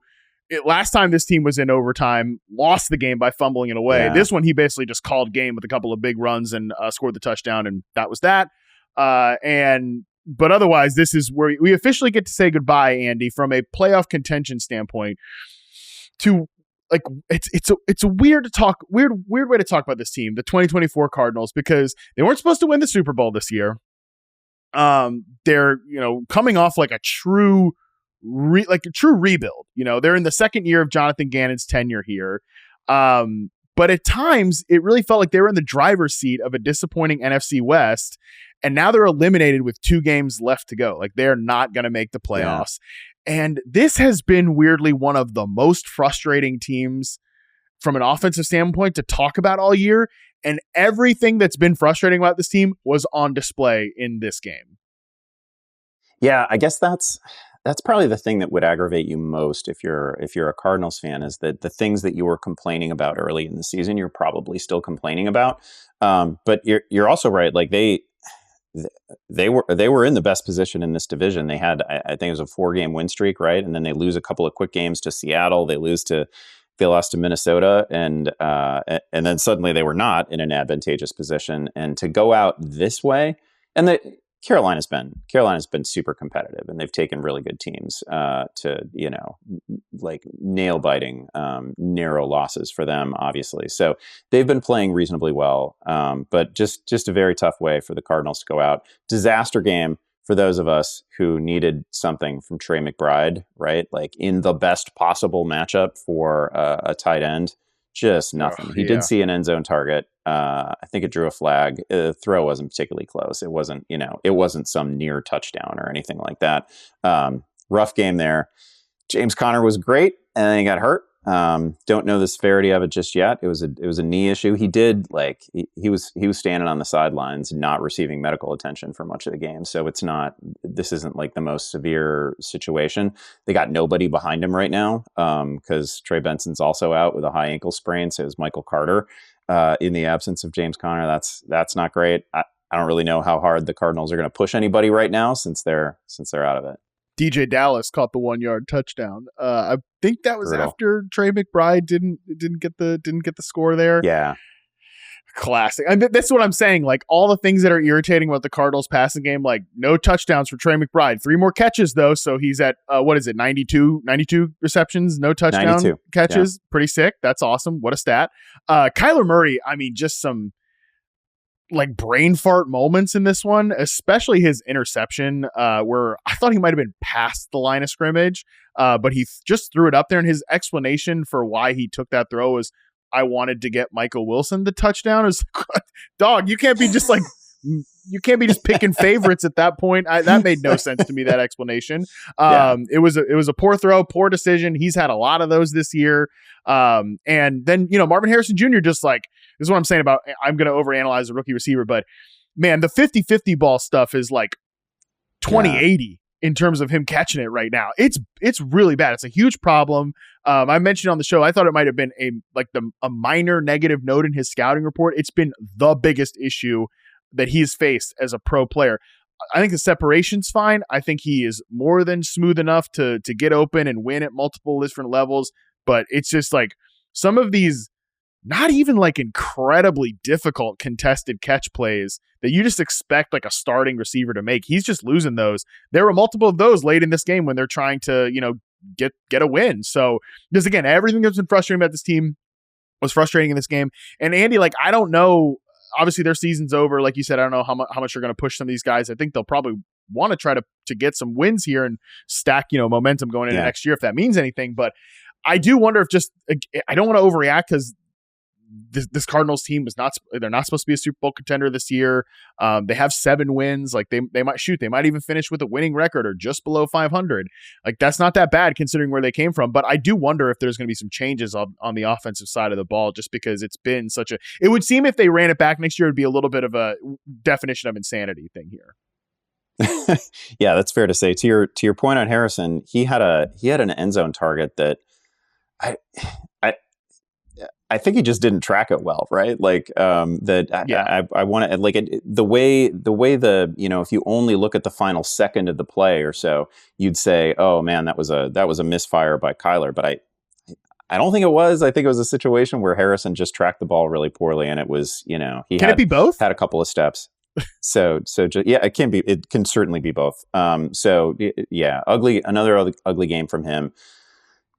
last time this team was in overtime, lost the game by fumbling it away. Yeah. This one, he basically just called game with a couple of big runs and scored the touchdown, and that was that. But otherwise, this is where we officially get to say goodbye, Andy, from a playoff contention standpoint. To like, it's a weird way to talk about this team, the 2024 Cardinals, because they weren't supposed to win the Super Bowl this year. They're coming off like a true rebuild. They're in the second year of Jonathan Gannon's tenure here. But at times it really felt like they were in the driver's seat of a disappointing NFC West, and now they're eliminated with 2 games left to go. Like, they're not going to make the playoffs. Yeah. And this has been weirdly one of the most frustrating teams from an offensive standpoint to talk about all year. And everything that's been frustrating about this team was on display in this game. Yeah, I guess that's probably the thing that would aggravate you most if you're a Cardinals fan, is that the things that you were complaining about early in the season, you're probably still complaining about. But you're also right. Like they were in the best position in this division. They had, I think it was a 4-game win streak, right? And then they lose a couple of quick games to Seattle. They lost to Minnesota, and then suddenly they were not in an advantageous position. And to go out this way, and Carolina's been super competitive, and they've taken really good teams to like nail biting narrow losses for them, obviously. So they've been playing reasonably well, but just a very tough way for the Cardinals to go out. Disaster game for those of us who needed something from Trey McBride, right? Like in the best possible matchup for a tight end, just nothing. He did see an end zone target. I think it drew a flag. The throw wasn't particularly close. It wasn't some near touchdown or anything like that. Rough game there. James Conner was great, and then he got hurt. Don't know the severity of it just yet. It was a knee issue. He did he was standing on the sidelines, not receiving medical attention for much of the game. So this isn't like the most severe situation. They got nobody behind him right now because Trey Benson's also out with a high ankle sprain. So is Michael Carter in the absence of James Conner. That's not great. I don't really know how hard the Cardinals are going to push anybody right now since they're out of it. DJ Dallas caught the 1-yard touchdown. I think that was after Trey McBride didn't get the score there. Yeah. Classic. And that's what I'm saying. Like, all the things that are irritating about the Cardinals passing game, like no touchdowns for Trey McBride. 3 more catches though, so he's at 92 receptions, no touchdown 92. catches. Yeah. Pretty sick. That's awesome. What a stat. Kyler Murray, I mean, just some like brain fart moments in this one, especially his interception where I thought he might have been past the line of scrimmage, but he just threw it up there, and his explanation for why he took that throw was, I wanted to get Michael Wilson the touchdown. Is dog, you can't be just picking favorites at that point. That made no sense to me, that explanation. It was a poor throw, poor decision. He's had a lot of those this year. And then, Marvin Harrison Jr. just like, this is what I'm saying about, I'm going to overanalyze a rookie receiver, but man, the 50-50 ball stuff is like 2080 in terms of him catching it right now. It's really bad. It's a huge problem. I mentioned on the show, I thought it might have been a minor negative note in his scouting report. It's been the biggest issue that he's faced as a pro player. I think the separation's fine. I think he is more than smooth enough to get open and win at multiple different levels. But it's just like some of these not even like incredibly difficult contested catch plays that you just expect like a starting receiver to make. He's just losing those. There were multiple of those late in this game when they're trying to, get a win. So just again, everything that's been frustrating about this team was frustrating in this game. And Andy, like, I don't know, obviously their season's over. Like you said, I don't know how much they're going to push some of these guys. I think they'll probably want to try to get some wins here and stack, momentum going into next year, if that means anything. But I do wonder if I don't want to overreact because this Cardinals team they're not supposed to be a Super Bowl contender this year. They have 7 wins. Like they might even finish with a winning record or just below 500. Like that's not that bad considering where they came from. But I do wonder if there's going to be some changes on the offensive side of the ball, just because it's been it would seem if they ran it back next year, it'd be a little bit of a definition of insanity thing here. Yeah, that's fair to say. To your point on Harrison, he had an end zone target that I think he just didn't track it well, right? Like I want to like the way if you only look at the final second of the play or so, you'd say, oh man, that was a misfire by Kyler. But I don't think it was. I think it was a situation where Harrison just tracked the ball really poorly, and it was it be both? Had a couple of steps. So it can be. It can certainly be both. Another ugly game from him.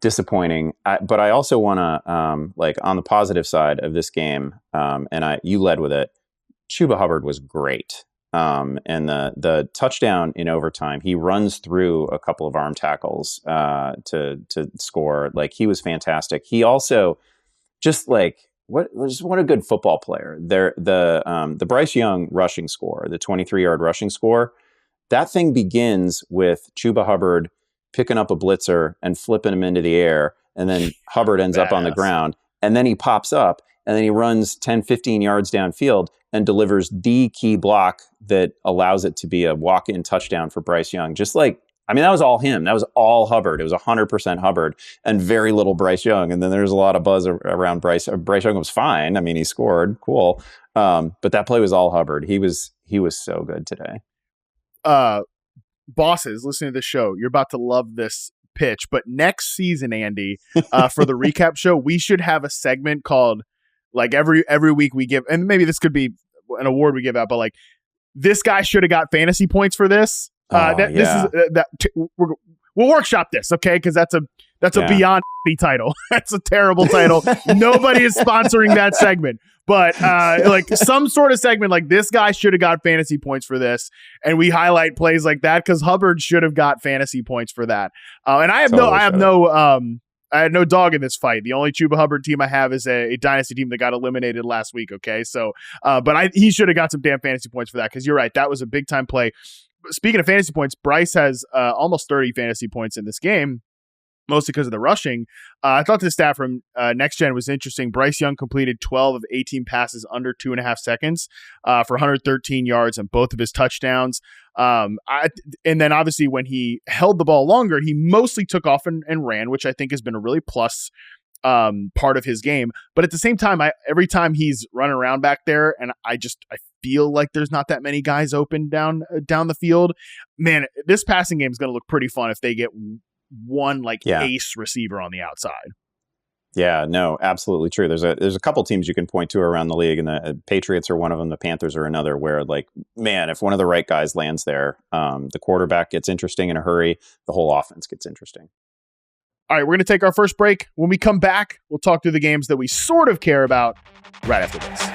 Disappointing, but I also want to like on the positive side of this game, and you led with it. Chuba Hubbard was great, and the touchdown in overtime, he runs through a couple of arm tackles to score. Like he was fantastic. He also just like what a good football player. The Bryce Young rushing score, the 23-yard rushing score, that thing begins with Chuba Hubbard picking up a blitzer and flipping him into the air. And then Hubbard ends up on the ground. And then he pops up and then he runs 10, 15 yards downfield and delivers the key block that allows it to be a walk-in touchdown for Bryce Young. Just like, that was all him. That was all Hubbard. It was 100% Hubbard and very little Bryce Young. And then there's a lot of buzz around Bryce. Bryce Young was fine. He scored. Cool. But that play was all Hubbard. He was so good today. Bosses, listening to this show, you're about to love this pitch. But next season, Andy, for the recap show, we should have a segment called, like, every week we give, and maybe this could be an award we give out, but like, this guy should have got fantasy points for this. We'll workshop this, okay? Because that's a beyond title. That's a terrible title. Nobody is sponsoring that segment. But like some sort of segment like this guy should have got fantasy points for this, and we highlight plays like that because Hubbard should have got fantasy points for that. And I had no dog in this fight. The only Chuba Hubbard team I have is a dynasty team that got eliminated last week. Okay, so he should have got some damn fantasy points for that because you're right, that was a big time play. Speaking of fantasy points, Bryce has almost 30 fantasy points in this game, mostly because of the rushing. I thought the stat from Next Gen was interesting. Bryce Young completed 12 of 18 passes under 2.5 seconds for 113 yards and both of his touchdowns. And then obviously when he held the ball longer, he mostly took off and ran, which I think has been a really plus part of his game. But at the same time, every time he's running around back there, and I feel like there's not that many guys open down the field. Man, this passing game is going to look pretty fun if they get one ace receiver on the outside. Yeah, no, absolutely true. There's a couple teams you can point to around the league, and the Patriots are one of them. The Panthers are another. Where like, man, if one of the right guys lands there, the quarterback gets interesting in a hurry. The whole offense gets interesting. All right, we're going to take our first break. When we come back, we'll talk through the games that we sort of care about right after this.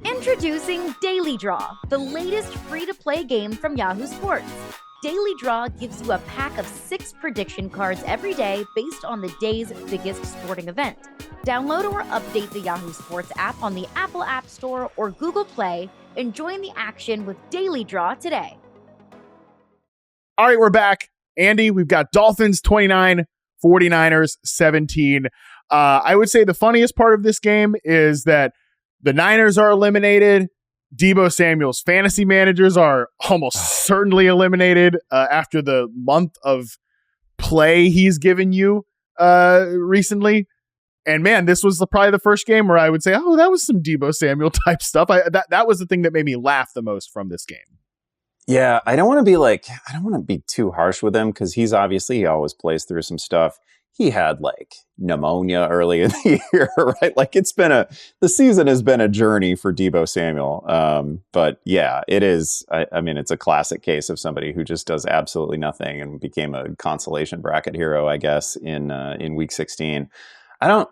Introducing Daily Draw, the latest free-to-play game from Yahoo Sports. Daily Draw gives you a pack of 6 prediction cards every day based on the day's biggest sporting event. Download or update the Yahoo Sports app on the Apple App Store or Google Play and join the action with Daily Draw today. All right, we're back. Andy, we've got Dolphins 29, 49ers 17. I would say the funniest part of this game is that the Niners are eliminated. Deebo Samuel's fantasy managers are almost certainly eliminated after the month of play he's given you recently. And man, this was probably the first game where I would say, oh, that was some Deebo Samuel type stuff. That was the thing that made me laugh the most from this game. Yeah, I don't want to be too harsh with him because he always plays through some stuff. He had like pneumonia early in the year, right? Like the season has been a journey for Deebo Samuel. But yeah, it is. I mean, it's a classic case of somebody who just does absolutely nothing and became a consolation bracket hero, I guess, in week 16. I don't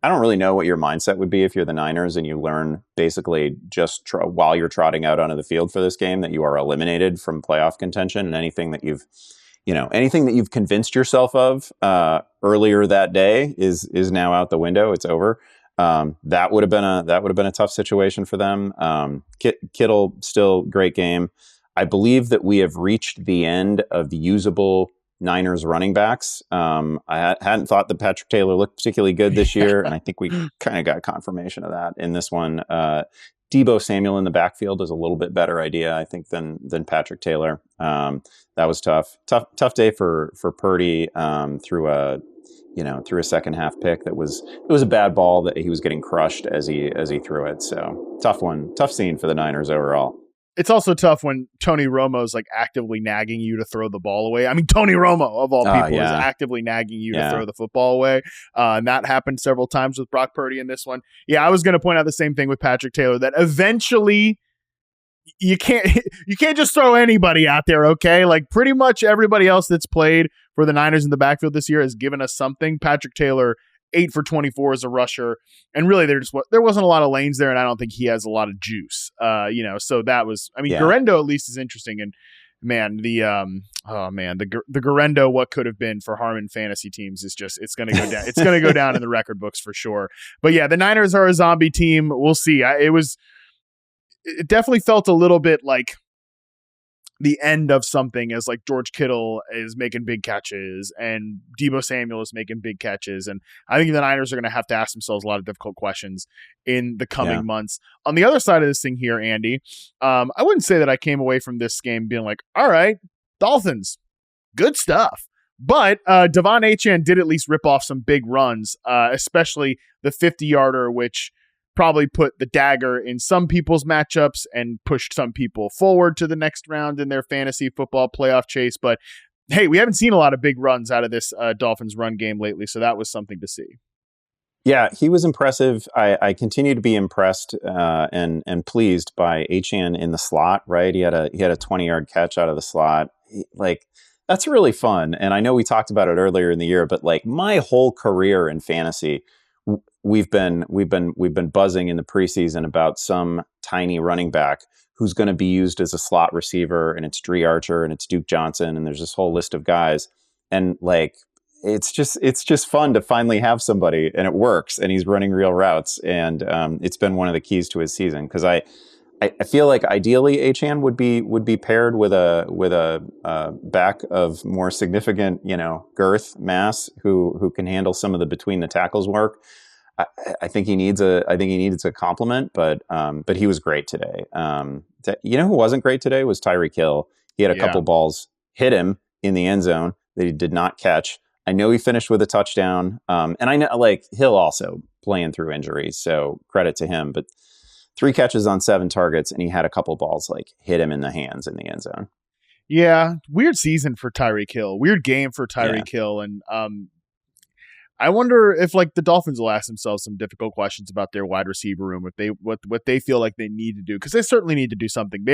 really know what your mindset would be if you're the Niners and you learn basically just while you're trotting out onto the field for this game that you are eliminated from playoff contention, and anything that you've convinced yourself of earlier that day is now out the window. It's over. That would have been a tough situation for them. Kittle, still great game. I believe that we have reached the end of the usable Niners running backs. I hadn't thought that Patrick Taylor looked particularly good this year, and I think we kind of got confirmation of that in this one. Deebo Samuel in the backfield is a little bit better idea, I think, than Patrick Taylor. That was tough day for Purdy through a second half pick it was a bad ball that he was getting crushed as he threw it. So tough scene for the Niners overall. It's also tough when Tony Romo's like actively nagging you to throw the ball away. I mean, Tony Romo, of all people, is actively nagging you to throw the football away. And that happened several times with Brock Purdy in this one. Yeah, I was going to point out the same thing with Patrick Taylor, that eventually you can't just throw anybody out there, okay? Like pretty much everybody else that's played for the Niners in the backfield this year has given us something. Patrick Taylor, 8 for 24 as a rusher, and really there wasn't a lot of lanes there, and I don't think he has a lot of juice. So that was, I mean, Garendo at least is interesting, and man, the Garendo what could have been for Harmon fantasy teams is just, it's going to go down. It's going to go down in the record books for sure. But yeah, the Niners are a zombie team. We'll see. It definitely felt a little bit like the end of something, as like George Kittle is making big catches and Deebo Samuel is making big catches. And I think the Niners are going to have to ask themselves a lot of difficult questions in the coming months. On the other side of this thing here, Andy, I wouldn't say that I came away from this game being like, all right, Dolphins, good stuff. But Devon Achane did at least rip off some big runs, especially the 50-yarder, which probably put the dagger in some people's matchups and pushed some people forward to the next round in their fantasy football playoff chase. But hey, we haven't seen a lot of big runs out of this Dolphins run game lately, so that was something to see. Yeah, he was impressive. I continue to be impressed and pleased by Achane in the slot. Right, he had a 20-yard catch out of the slot. That's really fun. And I know we talked about it earlier in the year, but like my whole career in fantasy, we've been buzzing in the preseason about some tiny running back who's going to be used as a slot receiver, and it's Dree Archer and it's Duke Johnson, and there's this whole list of guys. And like, it's just fun to finally have somebody, and it works, and he's running real routes. And it's been one of the keys to his season, because I feel like ideally Achane would be paired with a back of more significant, girth, mass, who can handle some of the between the tackles work. I think he needs a compliment, but he was great today. Who wasn't great today was Tyreek Hill. He had a couple balls hit him in the end zone that he did not catch. I know he finished with a touchdown, and I know like Hill also playing through injuries, so credit to him. But 3 catches on 7 targets, and he had a couple balls like hit him in the hands in the end zone. Yeah, weird season for Tyreek Hill. Weird game for Tyreek Hill, and I wonder if like the Dolphins will ask themselves some difficult questions about their wide receiver room, if they what they feel like they need to do, because they certainly need to do something.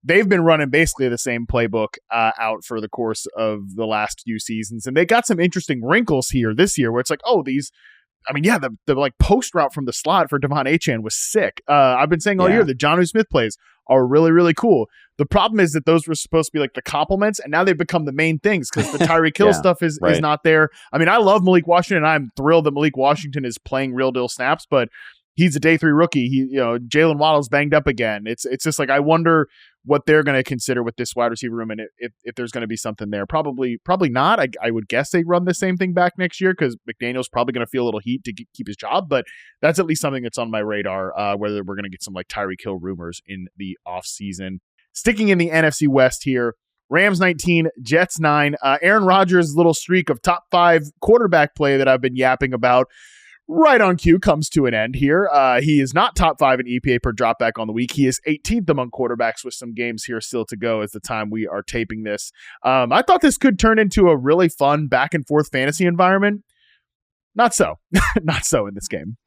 They've been running basically the same playbook out for the course of the last few seasons, and they got some interesting wrinkles here this year where it's like, the like post route from the slot for Devon Achane was sick. I've been saying all year that Jonnu Smith plays are really, really cool. The problem is that those were supposed to be like the compliments, and now they've become the main things because the Tyreek Hill stuff is not there. I mean, I love Malik Washington, and I'm thrilled that Malik Washington is playing real deal snaps, but he's a day 3 rookie. Jalen Waddle's banged up again. It's just like, I wonder what they're going to consider with this wide receiver room, and if there's going to be something there. Probably not. I would guess they run the same thing back next year, because McDaniel's probably going to feel a little heat to keep his job, but that's at least something that's on my radar, whether we're going to get some like Tyreek Hill rumors in the offseason. Sticking in the NFC West here, Rams 19, Jets 9. Aaron Rodgers' little streak of top 5 quarterback play that I've been yapping about right on cue comes to an end here. He is not top 5 in EPA per dropback on the week. He is 18th among quarterbacks with some games here still to go as the time we are taping this. I thought this could turn into a really fun back and forth fantasy environment. Not so. Not so in this game.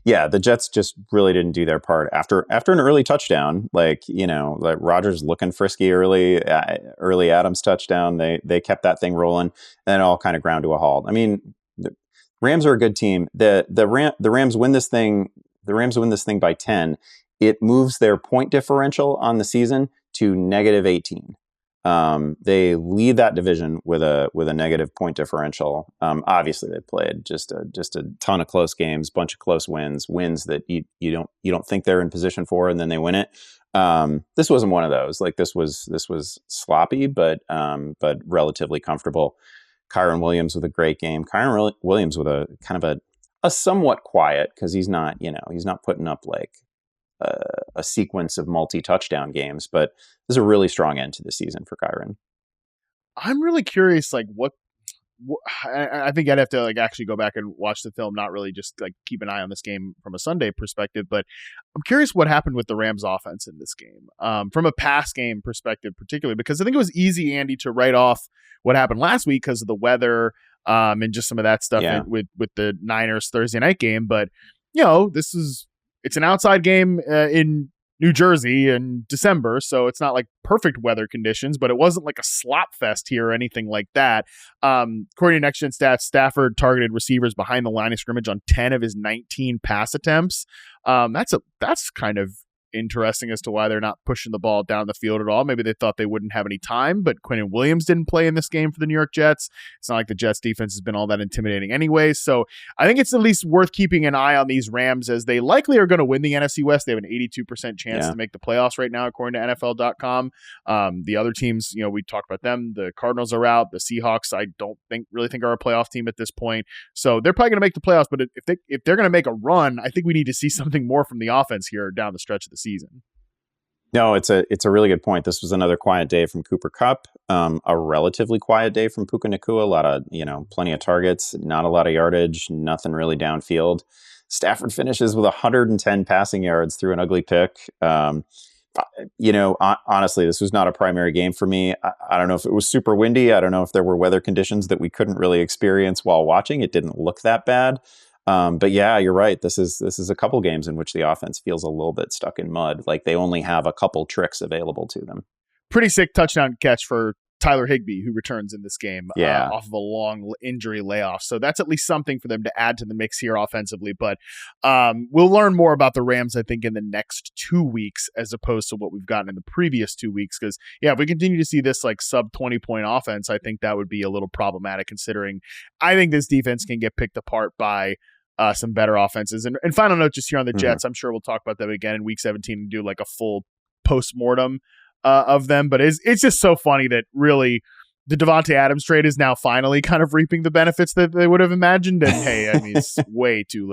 Yeah, the Jets just really didn't do their part after an early touchdown. Like Rodgers looking frisky early Adams touchdown. They kept that thing rolling, and it all kind of ground to a halt. I mean, the Rams are a good team. The Rams win this thing. The Rams win this thing by 10. It moves their point differential on the season to -18. They lead that division with a negative point differential. Obviously, they played just a ton of close games, bunch of close wins that you don't think they're in position for, and then they win it. This wasn't one of those. Like this was sloppy, but relatively comfortable. Kyron Williams with a great game. Kyron Williams with a kind of a somewhat quiet, because he's not putting up like a sequence of multi-touchdown games, but this is a really strong end to the season for Kyron. I'm really curious, like what I think I'd have to like actually go back and watch the film, not really just like keep an eye on this game from a Sunday perspective, but I'm curious what happened with the Rams offense in this game, from a pass game perspective, particularly because I think it was easy, Andy, to write off what happened last week because of the weather, and just some of that stuff with the Niners Thursday night game. But it's an outside game in New Jersey in December, so it's not like perfect weather conditions, but it wasn't like a slop fest here or anything like that. According to Next Gen Stats, Stafford targeted receivers behind the line of scrimmage on 10 of his 19 pass attempts. That's kind of interesting as to why they're not pushing the ball down the field at all. Maybe they thought they wouldn't have any time, but Quinnen Williams didn't play in this game for the New York Jets. It's not like the Jets defense has been all that intimidating anyway. So I think it's at least worth keeping an eye on these Rams, as they likely are going to win the NFC West. They have an 82% chance to make the playoffs right now, according to NFL.com. The other teams, we talked about them. The Cardinals are out. The Seahawks, I don't really think are a playoff team at this point. So they're probably going to make the playoffs, but if they're going to make a run, I think we need to see something more from the offense here down the stretch of the season. No, it's a really good point. This was another quiet day from Cooper Kupp, a relatively quiet day from Puka Nacua. A lot of, plenty of targets, not a lot of yardage, nothing really downfield. Stafford finishes with 110 passing yards through an ugly pick. Honestly, this was not a primary game for me. I don't know if it was super windy. I don't know if there were weather conditions that we couldn't really experience while watching. It didn't look that bad. But yeah, you're right. This is a couple games in which the offense feels a little bit stuck in mud. Like they only have a couple tricks available to them. Pretty sick touchdown catch for Tyler Higbee, who returns in this game off of a long injury layoff. So that's at least something for them to add to the mix here offensively. But we'll learn more about the Rams, I think, in the next 2 weeks, as opposed to what we've gotten in the previous 2 weeks. Because, if we continue to see this like sub 20-point offense, I think that would be a little problematic, considering I think this defense can get picked apart by some better offenses. And final note just here on the Jets, I'm sure we'll talk about them again in week 17 and do like a full post-mortem of them. But it's just so funny that really the Devontae Adams trade is now finally kind of reaping the benefits that they would have imagined. And hey, I mean, it's way too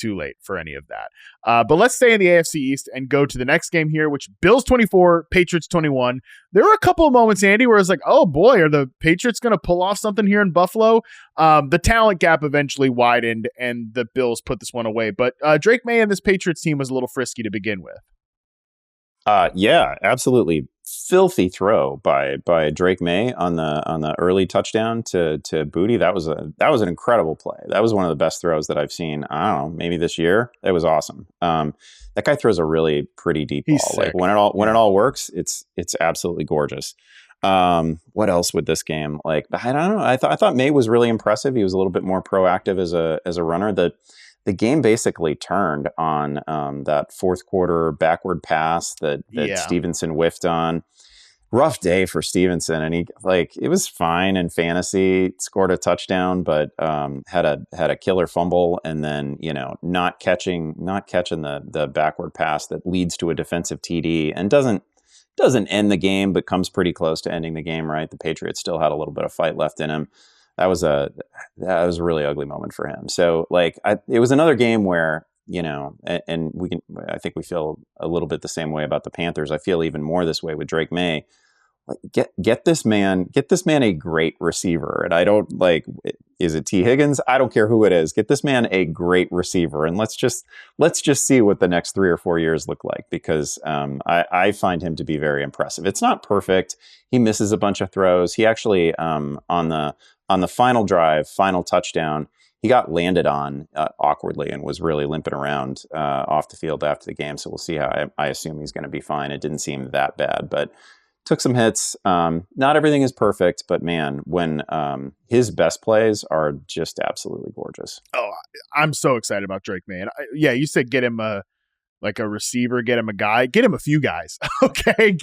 late for any of that. But let's stay in the AFC East and go to the next game here, which Bills 24, Patriots 21. There were a couple of moments, Andy, where it's like, oh boy, are the Patriots going to pull off something here in Buffalo? The talent gap eventually widened and the Bills put this one away. But Drake May and this Patriots team was a little frisky to begin with. Yeah, absolutely. Filthy throw by Drake May on the early touchdown to Booty. That was an incredible play. That was one of the best throws that I've seen. I don't know, maybe this year. It was awesome. That guy throws a really pretty deep ball. Sick. Like when it all works, it's absolutely gorgeous. What else with this game? Like I don't know. I thought May was really impressive. He was a little bit more proactive as a runner. The game basically turned on that fourth quarter backward pass that Stevenson whiffed on. Rough day for Stevenson, and it was fine in fantasy. Scored a touchdown, but had a killer fumble, and then not catching the backward pass that leads to a defensive TD and doesn't end the game, but comes pretty close to ending the game. Right, the Patriots still had a little bit of fight left in him. That was a really ugly moment for him. So it was another game where, and I think we feel a little bit the same way about the Panthers. I feel even more this way with Drake May, like get this man a great receiver. And I don't like, is it T Higgins? I don't care who it is. Get this man a great receiver, and let's just see what the next 3 or 4 years look like, because I find him to be very impressive. It's not perfect. He misses a bunch of throws. He actually on the final drive, final touchdown, he got landed on awkwardly and was really limping around off the field after the game. So we'll see how I assume he's going to be fine. It didn't seem that bad, but took some hits. Not everything is perfect, but man, when his best plays are just absolutely gorgeous. Oh, I'm so excited about Drake May. And yeah, you said get him a receiver, get him a guy, get him a few guys. Okay.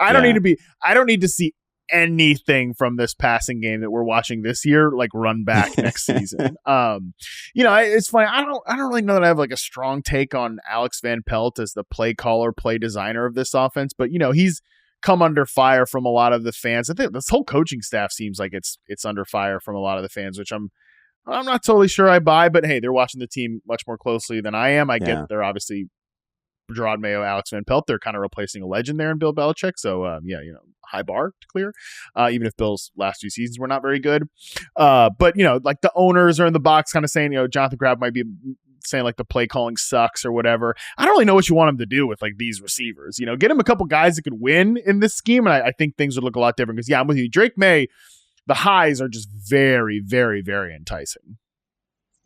I don't need to see anything from this passing game that we're watching this year, like run back next season. It's funny. I don't really know that I have like a strong take on Alex Van Pelt as the play caller, play designer of this offense, but he's come under fire from a lot of the fans. I think this whole coaching staff seems like it's under fire from a lot of the fans, which I'm not totally sure I buy, but hey, they're watching the team much more closely than I am. I get they're obviously Gerard Mayo, Alex Van Pelt. They're kind of replacing a legend there in Bill Belichick. So high bar to clear, even if Bill's last 2 seasons were not very good. But like the owners are in the box kind of saying, Jonathan Kraft might be saying like the play calling sucks or whatever. I don't really know what you want him to do with like these receivers. Get him a couple guys that could win in this scheme, and I think things would look a lot different. Because I'm with you, Drake May. The highs are just very, very, very enticing.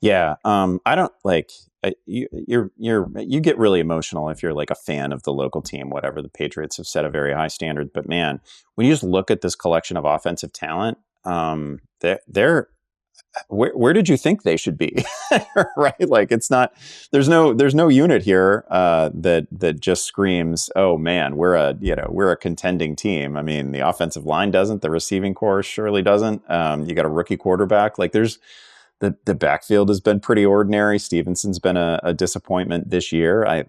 Yeah, I don't like you get really emotional if you're like a fan of the local team. Whatever, the Patriots have set a very high standard, but man, when you just look at this collection of offensive talent, they're where did you think they should be? Right? Like it's not, there's no unit here that just screams, oh man, we're a contending team. I mean, the offensive line doesn't, the receiving corps surely doesn't. You got a rookie quarterback. Like there's the backfield has been pretty ordinary. Stevenson's been a disappointment this year. I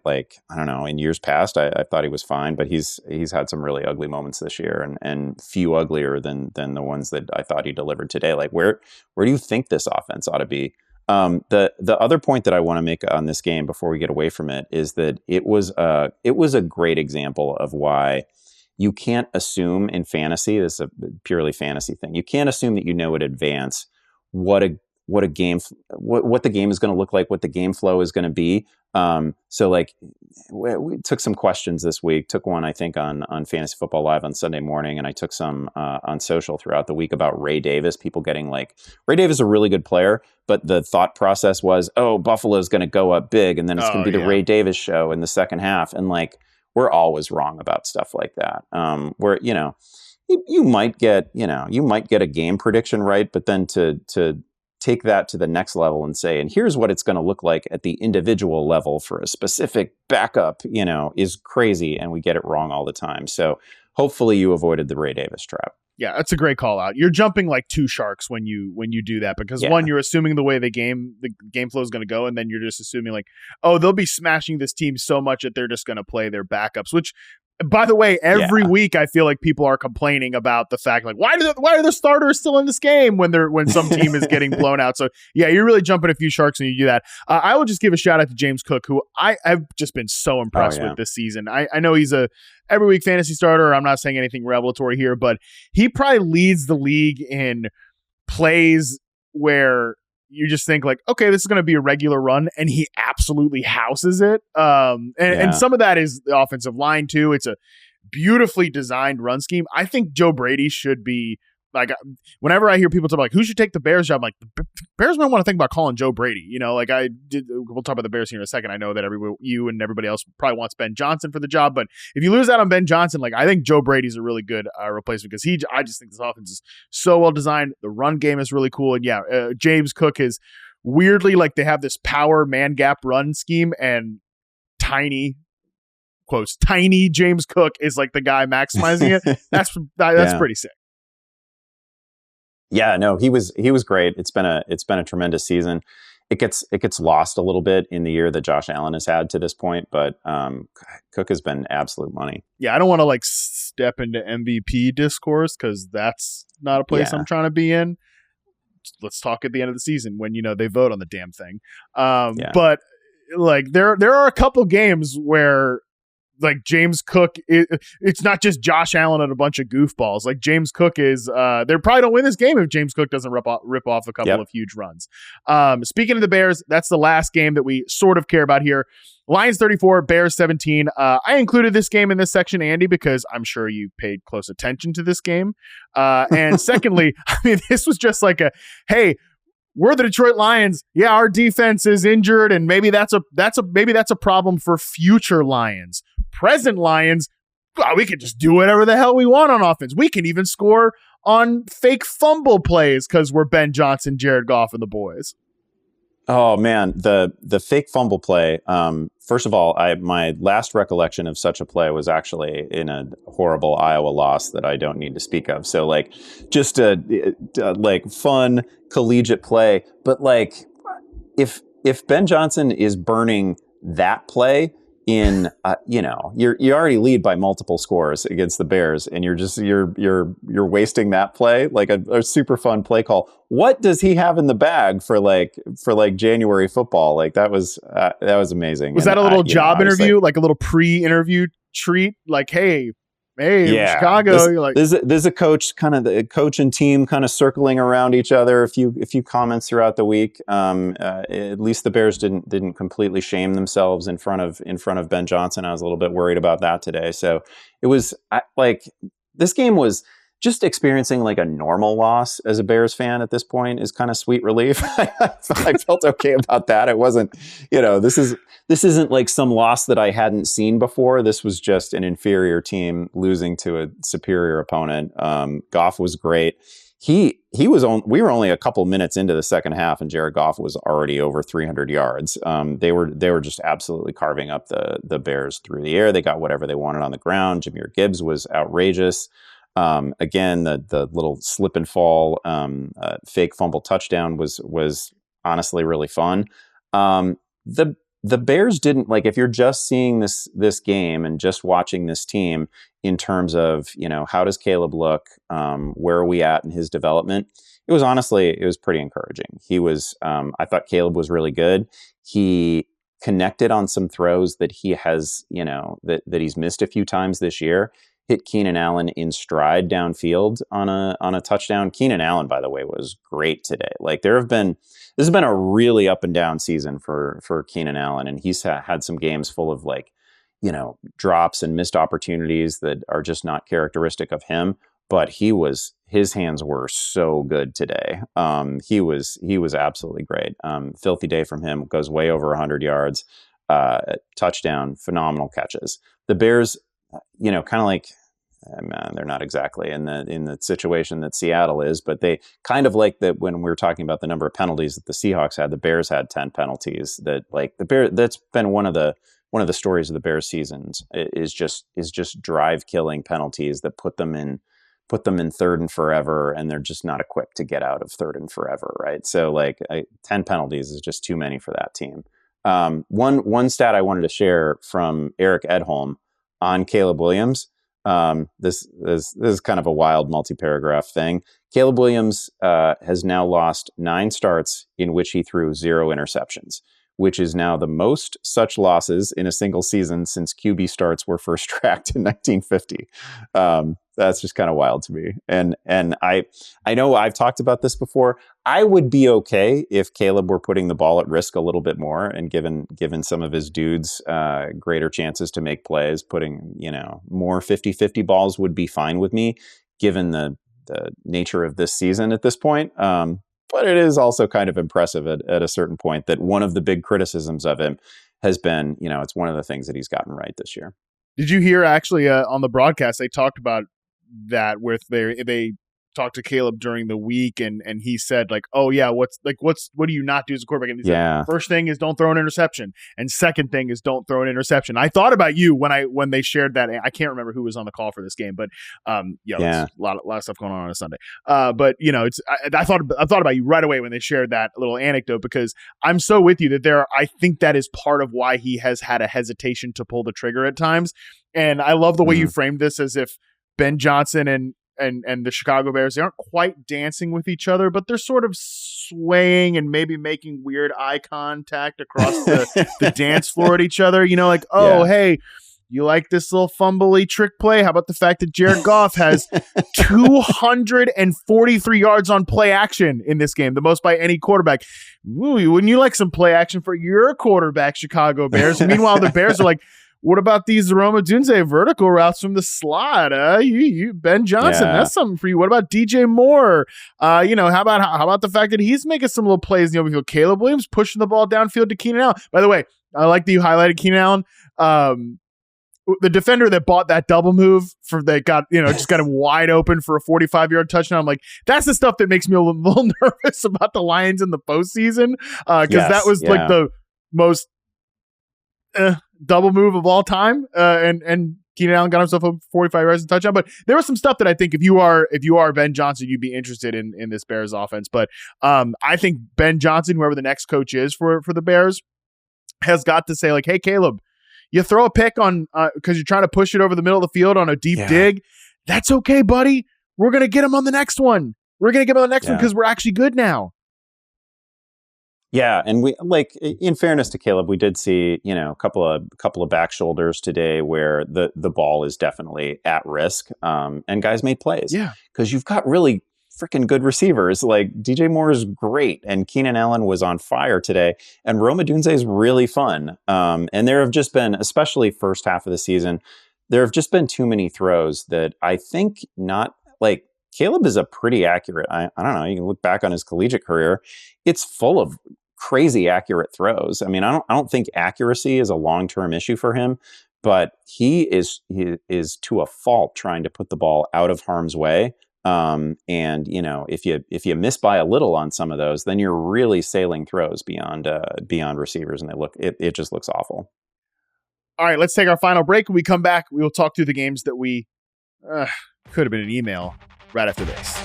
don't know, in years past I thought he was fine, but he's had some really ugly moments this year, and few uglier than the ones that I thought he delivered today. Like where do you think this offense ought to be? The other point that I want to make on this game before we get away from it is that it was a great example of why you can't assume in fantasy, this is a purely fantasy thing, you can't assume that in advance what the game is going to look like, what the game flow is going to be. So like we took some questions this week, took one, I think on Fantasy Football Live on Sunday morning. And I took some on social throughout the week about Ray Davis, people getting like, Ray Davis is a really good player, but the thought process was, oh, Buffalo's going to go up big. And then it's going to be the Ray Davis show in the second half. And like, we're always wrong about stuff like that. Where, you might get a game prediction right, but then to take that to the next level and say, and here's what it's going to look like at the individual level for a specific backup, is crazy. And we get it wrong all the time. So hopefully you avoided the Ray Davis trap. Yeah, that's a great call out. You're jumping like two sharks when you do that, because one, you're assuming the way the game flow is going to go, and then you're just assuming like, oh, they'll be smashing this team so much that they're just going to play their backups, which, by the way, every week I feel like people are complaining about the fact like, why are the starters still in this game when some team is getting blown out? So yeah, you're really jumping a few sharks when you do that. I will just give a shout out to James Cook, who I've just been so impressed with this season. I know he's a every week fantasy starter. I'm not saying anything revelatory here, but he probably leads the league in plays where you just think like, okay, this is going to be a regular run, and he absolutely houses it. And some of that is the offensive line too. It's a beautifully designed run scheme. I think Joe Brady should be like, whenever I hear people talk about like, who should take the Bears job, I'm like, the Bears might want to think about calling Joe Brady. Like we'll talk about the Bears here in a second. I know that you and everybody else probably wants Ben Johnson for the job, but if you lose out on Ben Johnson, like I think Joe Brady's a really good replacement, because I just think this offense is so well designed. The run game is really cool. And James Cook is weirdly like, they have this power man gap run scheme, and tiny James Cook is like the guy maximizing it. That's pretty sick. Yeah, no, he was great. It's been a tremendous season. It gets lost a little bit in the year that Josh Allen has had to this point, but Cook has been absolute money. Yeah, I don't want to like step into MVP discourse, because that's not a place I'm trying to be in. Let's talk at the end of the season when they vote on the damn thing. But like there are a couple games where like James Cook, it's not just Josh Allen and a bunch of goofballs. Like James Cook is, they probably don't win this game if James Cook doesn't rip off a couple of huge runs. Speaking of the Bears, that's the last game that we sort of care about here. Lions 34, Bears 17. I included this game in this section, Andy, because I'm sure you paid close attention to this game. And secondly, I mean, this was just like hey, we're the Detroit Lions. Yeah, our defense is injured, and maybe that's a problem for future Lions. Present Lions, we can just do whatever the hell we want on offense. We can even score on fake fumble plays because we're Ben Johnson, Jared Goff, and the boys. Oh man, the fake fumble play. First of all, my last recollection of such a play was actually in a horrible Iowa loss that I don't need to speak of. So like, just a like fun collegiate play. But like, if Ben Johnson is burning that play in, you already lead by multiple scores against the Bears, and you're wasting that play, like a super fun play call. What does he have in the bag for January football? Like that was amazing. Was that a little job interview, like a little pre-interview treat? Like, hey, yeah, Chicago. This is a coach, kind of the coach and team kind of circling around each other. A few comments throughout the week. At least the Bears didn't completely shame themselves in front of Ben Johnson. I was a little bit worried about that today. So it was this game was just experiencing like a normal loss as a Bears fan at this point is kind of sweet relief. I felt okay about that. It wasn't, this isn't like some loss that I hadn't seen before. This was just an inferior team losing to a superior opponent. Goff was great. We were only a couple minutes into the second half and Jared Goff was already over 300 yards. They were just absolutely carving up the Bears through the air. They got whatever they wanted on the ground. Jahmyr Gibbs was outrageous. Again, the little slip and fall, fake fumble touchdown was honestly really fun. The Bears didn't, like, if you're just seeing this game and just watching this team in terms of, how does Caleb look? Where are we at in his development? It was pretty encouraging. I thought Caleb was really good. He connected on some throws that he has, that he's missed a few times this year. Hit Keenan Allen in stride downfield on a touchdown. Keenan Allen, by the way, was great today. Like this has been a really up and down season for Keenan Allen, and he's had some games full of drops and missed opportunities that are just not characteristic of him. But his hands were so good today. He was absolutely great. Filthy day from him. Goes way over 100 yards. Touchdown. Phenomenal catches. The Bears, kind of like, they're not exactly in the situation that Seattle is, but they kind of like that when we were talking about the number of penalties that the Seahawks had, the Bears had 10 penalties. That's been one of the stories of the Bears seasons is just drive killing penalties that put them in third and forever, and they're just not equipped to get out of third and forever, right? So 10 penalties is just too many for that team. One stat I wanted to share from Eric Edholm on Caleb Williams. This is kind of a wild multi-paragraph thing. Caleb Williams has now lost 9 starts in which he threw 0 interceptions, which is now the most such losses in a single season since QB starts were first tracked in 1950. That's just kind of wild to me. And I know I've talked about this before. I would be okay if Caleb were putting the ball at risk a little bit more and given some of his dudes greater chances to make plays. Putting, more 50-50 balls would be fine with me, given the nature of this season at this point. But it is also kind of impressive at a certain point that one of the big criticisms of him has been, it's one of the things that he's gotten right this year. Did you hear actually on the broadcast, they talked about that with they talked to Caleb during the week and he said oh yeah, what do you not do as a quarterback? And he said, first thing is don't throw an interception, and second thing is don't throw an interception. I thought about you when they shared that. I can't remember who was on the call for this game, but there's a lot of stuff going on a Sunday. But I thought about you right away when they shared that little anecdote, because I'm so with you that I think that is part of why he has had a hesitation to pull the trigger at times. And I love the way you framed this, as if Ben Johnson and the Chicago Bears, they aren't quite dancing with each other, but they're sort of swaying and maybe making weird eye contact across the dance floor at each other. Hey, You like this little fumbly trick play? How about the fact that Jared Goff has 243 yards on play action in this game, the most by any quarterback? Ooh, wouldn't you like some play action for your quarterback, Chicago Bears? Meanwhile, the Bears are like, what about these Rome Odunze vertical routes from the slot? You Ben Johnson, that's something for you. What about DJ Moore? How about the fact that he's making some little plays in the open field? Caleb Williams pushing the ball downfield to Keenan Allen. By the way, I like that you highlighted Keenan Allen. The defender that bought that double move just got him wide open for a 45-yard touchdown. I'm like, that's the stuff that makes me a little nervous about the Lions in the postseason, because that was like the most double move of all time. And Keenan Allen got himself a 45 yards and touchdown. But there was some stuff that I think if you are Ben Johnson, you'd be interested in this Bears offense. But I think Ben Johnson, whoever the next coach is for the Bears, has got to say, like, hey, Caleb, you throw a pick on because you're trying to push it over the middle of the field on a deep dig. That's okay, buddy. We're going to get him on the next one. We're going to get him on the next one because we're actually good now. Yeah, and we, like, in fairness to Caleb, we did see, a couple of back shoulders today where the ball is definitely at risk, and guys made plays. Yeah, because you've got really freaking good receivers. Like, DJ Moore is great, and Keenan Allen was on fire today, and Rome Odunze is really fun. And there have just been, especially first half of the season, there have just been too many throws that I think Caleb is a pretty accurate. I don't know. You can look back on his collegiate career; it's full of crazy accurate throws. I mean, I don't think accuracy is a long-term issue for him, but he is to a fault trying to put the ball out of harm's way. And if you miss by a little on some of those, then you're really sailing throws beyond receivers, and it just looks awful. All right, let's take our final break. When we come back, we will talk through the games that we could have been an email right after this.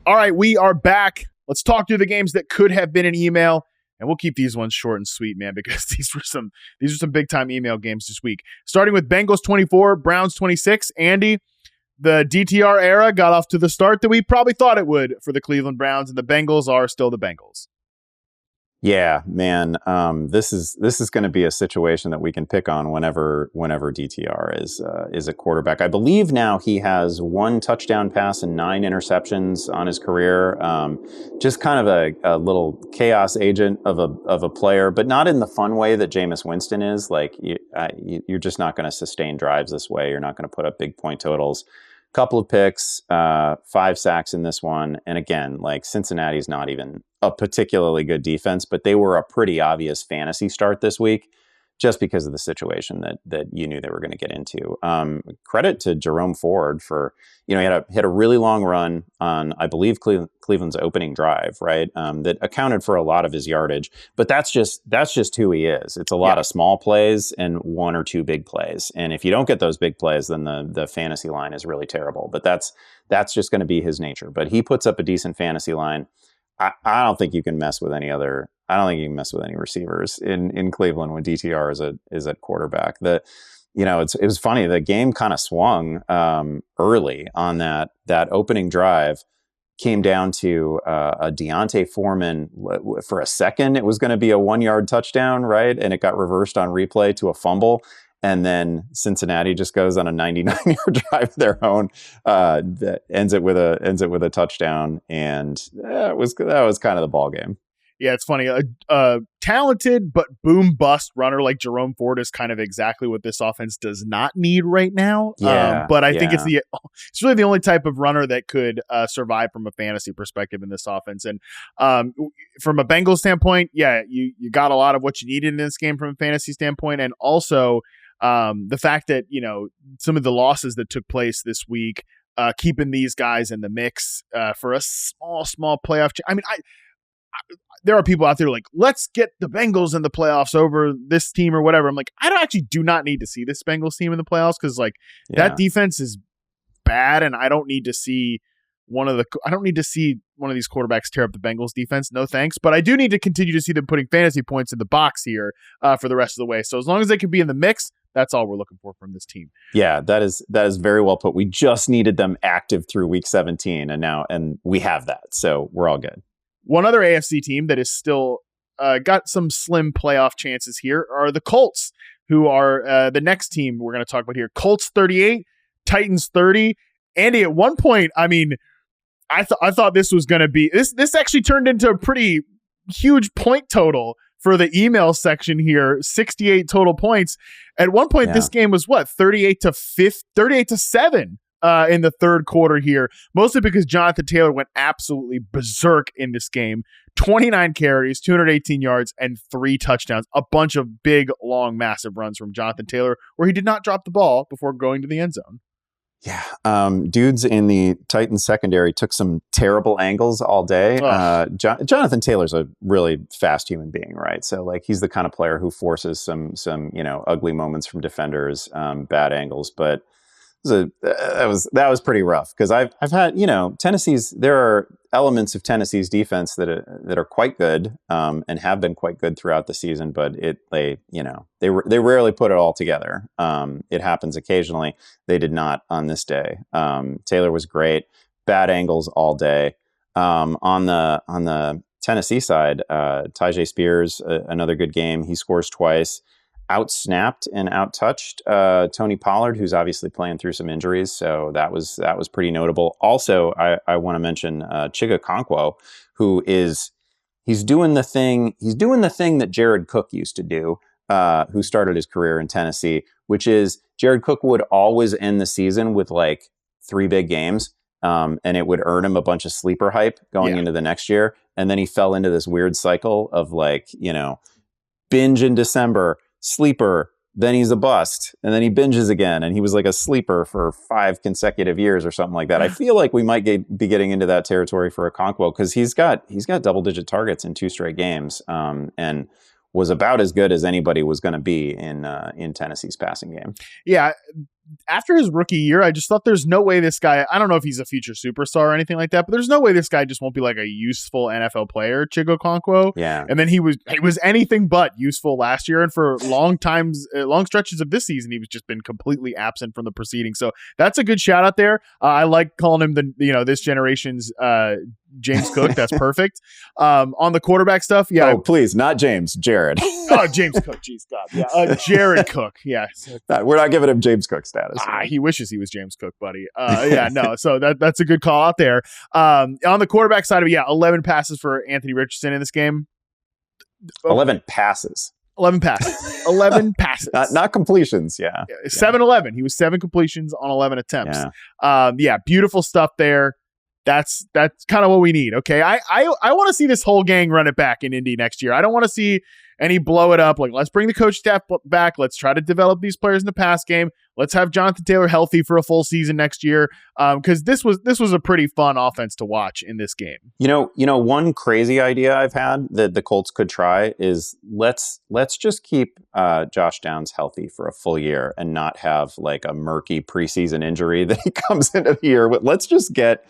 All right, we are back. Let's talk through the games that could have been an email, and we'll keep these ones short and sweet, man, because these are some big time email games this week. Starting with Bengals 24, Browns 26. Andy, the DTR era got off to the start that we probably thought it would for the Cleveland Browns, and the Bengals are still the Bengals. Yeah, man. This is going to be a situation that we can pick on whenever DTR is a quarterback. I believe now he has 1 touchdown pass and 9 interceptions on his career. Just kind of a little chaos agent of a player, but not in the fun way that Jameis Winston is. Like, you're just not going to sustain drives this way. You're not going to put up big point totals. Couple of picks, 5 sacks in this one. And again, like, Cincinnati's not even a particularly good defense, but they were a pretty obvious fantasy start this week just because of the situation that you knew they were going to get into. Credit to Jerome Ford for, he had a really long run on, I believe, Cleveland's opening drive, right? That accounted for a lot of his yardage, but that's just who he is. It's a lot of small plays and 1 or 2 big plays. And if you don't get those big plays, then the fantasy line is really terrible, but that's just going to be his nature. But he puts up a decent fantasy line. I don't think you can mess with any receivers in Cleveland when DTR is at quarterback. It was funny. The game kind of swung early on that opening drive. Came down to a Deontay Foreman for a second. It was going to be a 1-yard touchdown, right? And it got reversed on replay to a fumble. And then Cincinnati just goes on a 99-yard drive of their own, that ends it with a touchdown, and that was kind of the ball game. Yeah, it's funny. A talented but boom bust runner like Jerome Ford is kind of exactly what this offense does not need right now. But I think it's really the only type of runner that could survive from a fantasy perspective in this offense. And from a Bengals standpoint, you got a lot of what you needed in this game from a fantasy standpoint, and also the fact that some of the losses that took place this week, keeping these guys in the mix for a small playoff. There are people out there like, let's get the Bengals in the playoffs over this team or whatever. I'm like, I do not need to see this Bengals team in the playoffs because that defense is bad, and I don't need to see one of these quarterbacks tear up the Bengals defense. No thanks. But I do need to continue to see them putting fantasy points in the box here for the rest of the way. So as long as they can be in the mix, that's all we're looking for from this team. Yeah, that is very well put. We just needed them active through week 17, and we have that. So we're all good. One other AFC team that is still got some slim playoff chances here are the Colts. who are the next team we're going to talk about here. Colts 38, Titans 30. Andy, at one point, I mean, I thought this was going to be this actually turned into a pretty huge point total for the email section here. 68 total points. At one point, this game was what, 38-7 in the third quarter here, mostly because Jonathan Taylor went absolutely berserk in this game. 29 carries, 218 yards, and 3 touchdowns. A bunch of big, long, massive runs from Jonathan Taylor, where he did not drop the ball before going to the end zone. Yeah. Dudes in the Titans secondary took some terrible angles all day. Jonathan Taylor's a really fast human being, right? So like he's the kind of player who forces some ugly moments from defenders, bad angles, but that was pretty rough because I've had, Tennessee's, there are elements of Tennessee's defense that are quite good and have been quite good throughout the season, but they rarely put it all together. It happens occasionally. They did not on this day. Taylor was great, bad angles all day. On the Tennessee side, Tyjae Spears, another good game. He scores twice. Outsnapped and outtouched Tony Pollard, who's obviously playing through some injuries, so that was pretty notable. Also, I want to mention Chiga Okonkwo, who he's doing the thing that Jared Cook used to do, who started his career in Tennessee, which is Jared Cook would always end the season with like 3 big games, and it would earn him a bunch of sleeper hype going into the next year, and then he fell into this weird cycle of like binge in December, sleeper, then he's a bust, and then he binges again, and he was like a sleeper for 5 consecutive years or something like that. I feel like we might be getting into that territory for Okonkwo because he's got double-digit targets in 2 straight games, and was about as good as anybody was going to be in Tennessee's passing game. Yeah. After his rookie year, I just thought there's no way this guy, I don't know if he's a future superstar or anything like that, but there's no way this guy just won't be like a useful NFL player, Chiga Okonkwo. Yeah. And then he was anything but useful last year. And for long stretches of this season, he was just been completely absent from the proceedings. So that's a good shout out there. I like calling him this generation's James Cook. That's perfect. On the quarterback stuff. Yeah. Oh, please. Not James, Jared. James Cook. Jeez, God. Yeah. Jared Cook. Yeah. We're not giving him James Cook status. He wishes he was James Cook, buddy. So that's a good call out there. On the quarterback side of it, 11 passes for Anthony Richardson in this game. 11 passes. 11 passes. 11 passes. Not completions, yeah. 7-11. He was 7 completions on 11 attempts. Beautiful stuff there. That's kind of what we need. Okay. I want to see this whole gang run it back in Indy next year. I don't want to see any blow it up. Like, let's bring the coach staff back. Let's try to develop these players in the pass game. Let's have Jonathan Taylor healthy for a full season next year. Because this was a pretty fun offense to watch in this game. One crazy idea I've had that the Colts could try is let's just keep Josh Downs healthy for a full year and not have like a murky preseason injury that he comes into the year with. Let's just get